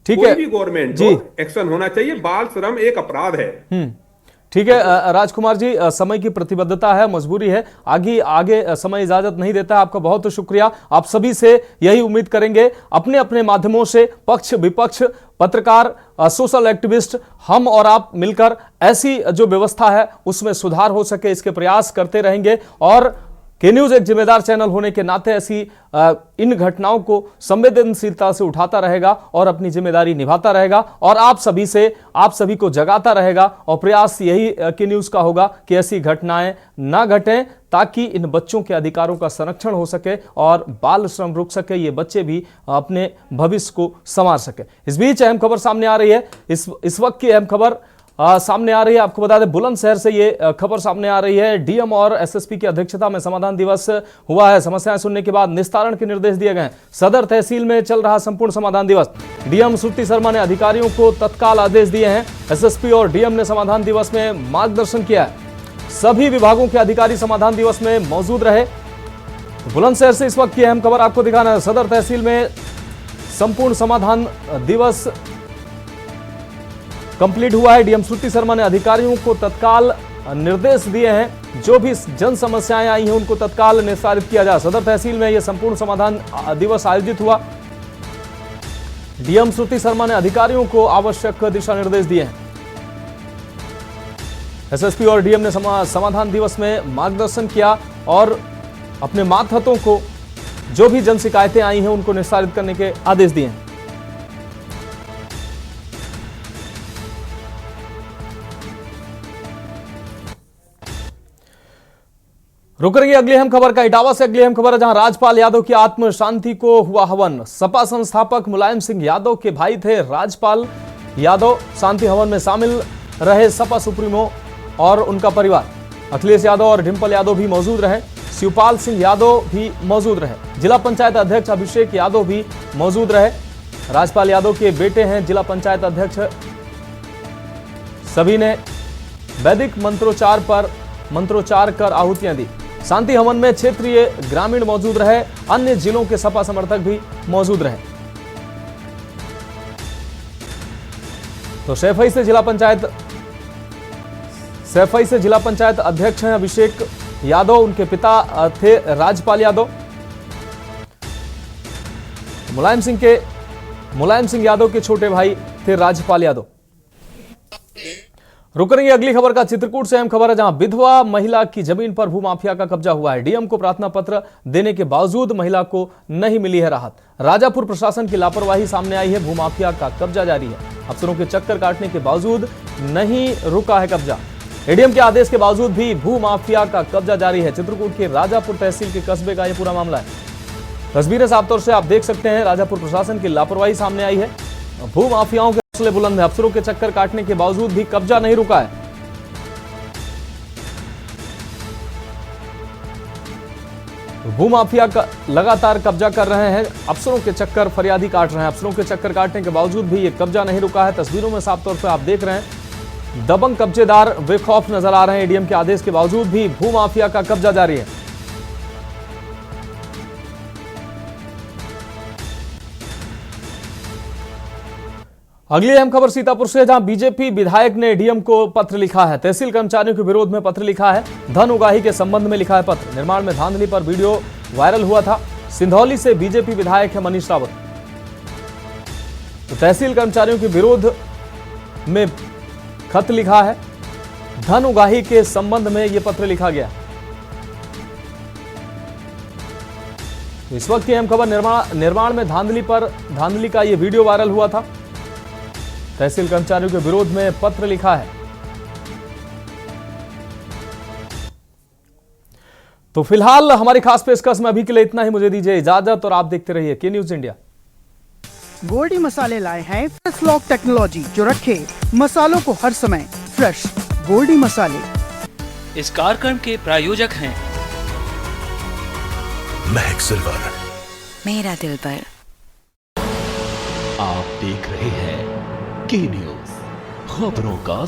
ठीक है, कोई भी गवर्नमेंट जी एक्शन होना चाहिए। बाल श्रम एक अपराध है। ठीक है राजकुमार जी, समय की प्रतिबद्धता है, मजबूरी है, आगे समय इजाजत नहीं देता है। आपका बहुत शुक्रिया। आप सभी से यही उम्मीद करेंगे, अपने अपने माध्यमों से पक्ष विपक्ष, पत्रकार, सोशल एक्टिविस्ट, हम और आप मिलकर ऐसी जो व्यवस्था है उसमें सुधार हो सके, इसके प्रयास करते रहेंगे। और के न्यूज एक जिम्मेदार चैनल होने के नाते ऐसी इन घटनाओं को संवेदनशीलता से उठाता रहेगा और अपनी जिम्मेदारी निभाता रहेगा और आप सभी को जगाता रहेगा। और प्रयास यही के न्यूज का होगा कि ऐसी घटनाएं ना घटें, ताकि इन बच्चों के अधिकारों का संरक्षण हो सके और बाल श्रम रुक सके, ये बच्चे भी अपने भविष्य को संवार सके। इस बीच अहम खबर सामने आ रही है। इस वक्त की अहम खबर सामने आ रही है। आपको बता दें, बुलंदशहर से ये खबर सामने आ रही है। डीएम और एसएसपी की अध्यक्षता में समाधान दिवस हुआ है। समस्याएं सुनने के बाद निस्तारण के निर्देश दिए गए। सदर तहसील में चल रहा संपूर्ण समाधान दिवस। डीएम श्रुति शर्मा ने अधिकारियों को तत्काल आदेश दिए हैं। एसएसपी और डीएम ने समाधान दिवस में मार्गदर्शन किया है। सभी विभागों के अधिकारी समाधान दिवस में मौजूद रहे। बुलंदशहर से इस वक्त की अहम खबर आपको दिखाना है। सदर तहसील में संपूर्ण समाधान दिवस कंप्लीट हुआ है। डीएम श्रुति शर्मा ने अधिकारियों को तत्काल निर्देश दिए हैं, जो भी जन समस्याएं आई हैं उनको तत्काल निस्तारित किया जाए। सदर तहसील में यह संपूर्ण समाधान दिवस आयोजित हुआ। डीएम श्रुति शर्मा ने अधिकारियों को आवश्यक दिशा निर्देश दिए हैं। एसएसपी और डीएम ने समाधान दिवस में मार्गदर्शन किया और अपने मातहतों को जो भी जन शिकायतें आई हैं उनको निस्तारित करने के आदेश दिए हैं। रुक रही है अगली अहम खबर का। इटावा से अगली अहम खबर है, जहां राजपाल यादव की आत्म शांति को हुआ हवन। सपा संस्थापक मुलायम सिंह यादव के भाई थे राजपाल यादव। शांति हवन में शामिल रहे सपा सुप्रीमो और उनका परिवार। अखिलेश यादव और डिंपल यादव भी मौजूद रहे। शिवपाल सिंह यादव भी मौजूद रहे। जिला पंचायत अध्यक्ष अभिषेक यादव भी मौजूद रहे। राजपाल यादव के बेटे हैं जिला पंचायत अध्यक्ष। सभी ने वैदिक मंत्रोच्चार कर आहुतियां दी। शांति हवन में क्षेत्रीय ग्रामीण मौजूद रहे। अन्य जिलों के सपा समर्थक भी मौजूद रहे। तो सैफई से जिला पंचायत अध्यक्ष हैं अभिषेक यादव। उनके पिता थे राजपाल यादव। मुलायम सिंह यादव के छोटे भाई थे राजपाल यादव। रुक रही है अगली खबर का। चित्रकूट से अहम खबर है, जहां विधवा महिला की जमीन पर भूमाफिया का कब्जा हुआ है। डीएम को प्रार्थना पत्र देने के बावजूद महिला को नहीं मिली है राहत। राजापुर प्रशासन की लापरवाही सामने आई है। भूमाफिया का कब्जा जारी है। अफसरों के चक्कर काटने के बावजूद नहीं रुका है कब्जा। एडीएम के आदेश के बावजूद भी भूमाफिया का कब्जा जारी है। चित्रकूट के राजापुर तहसील के कस्बे का यह पूरा मामला है। तस्वीरें साफ तौर से आप देख सकते हैं। राजापुर प्रशासन की लापरवाही सामने आई है। भूमाफियाओं के हौसले बुलंद है। अफसरों के चक्कर काटने के बावजूद भी कब्जा नहीं रुका है। भूमाफिया का लगातार कब्जा कर रहे हैं। अफसरों के चक्कर फरियादी काट रहे हैं। अफसरों के चक्कर काटने के बावजूद भी ये कब्जा नहीं रुका है। तस्वीरों में साफ तौर पर आप देख रहे हैं, दबंग कब्जेदार बेखौफ नजर आ रहे हैं। एडीएम के आदेश के बावजूद भी भूमाफिया का कब्जा जारी है। अगली अहम खबर सीतापुर से, जहां बीजेपी विधायक ने डीएम को पत्र लिखा है। तहसील कर्मचारियों के विरोध में पत्र लिखा है। धन उगाही के संबंध में लिखा है पत्र। निर्माण में धांधली पर वीडियो वायरल हुआ था। सिंधौली से बीजेपी विधायक है मनीष रावत। तो तहसील कर्मचारियों के विरोध में खत लिखा है। धन उगाही के संबंध में यह पत्र लिखा गया। तो इस वक्त की अहम खबर, निर्माण में धांधली का यह वीडियो वायरल हुआ था। तहसील कर्मचारियों के विरोध में पत्र लिखा है। तो फिलहाल हमारी खास पेशकश में अभी के लिए इतना ही। मुझे दीजिए इजाजत और आप देखते रहिए के न्यूज इंडिया। गोल्डी मसाले लाए हैं फ्रेश लॉक टेक्नोलॉजी, जो रखे मसालों को हर समय फ्रेश। गोल्डी मसाले। इस कार्यक्रम के प्रायोजक हैं महक सिल्वर, मेरा दिल पर। आप देख रहे हैं के न्यूज, खबरों का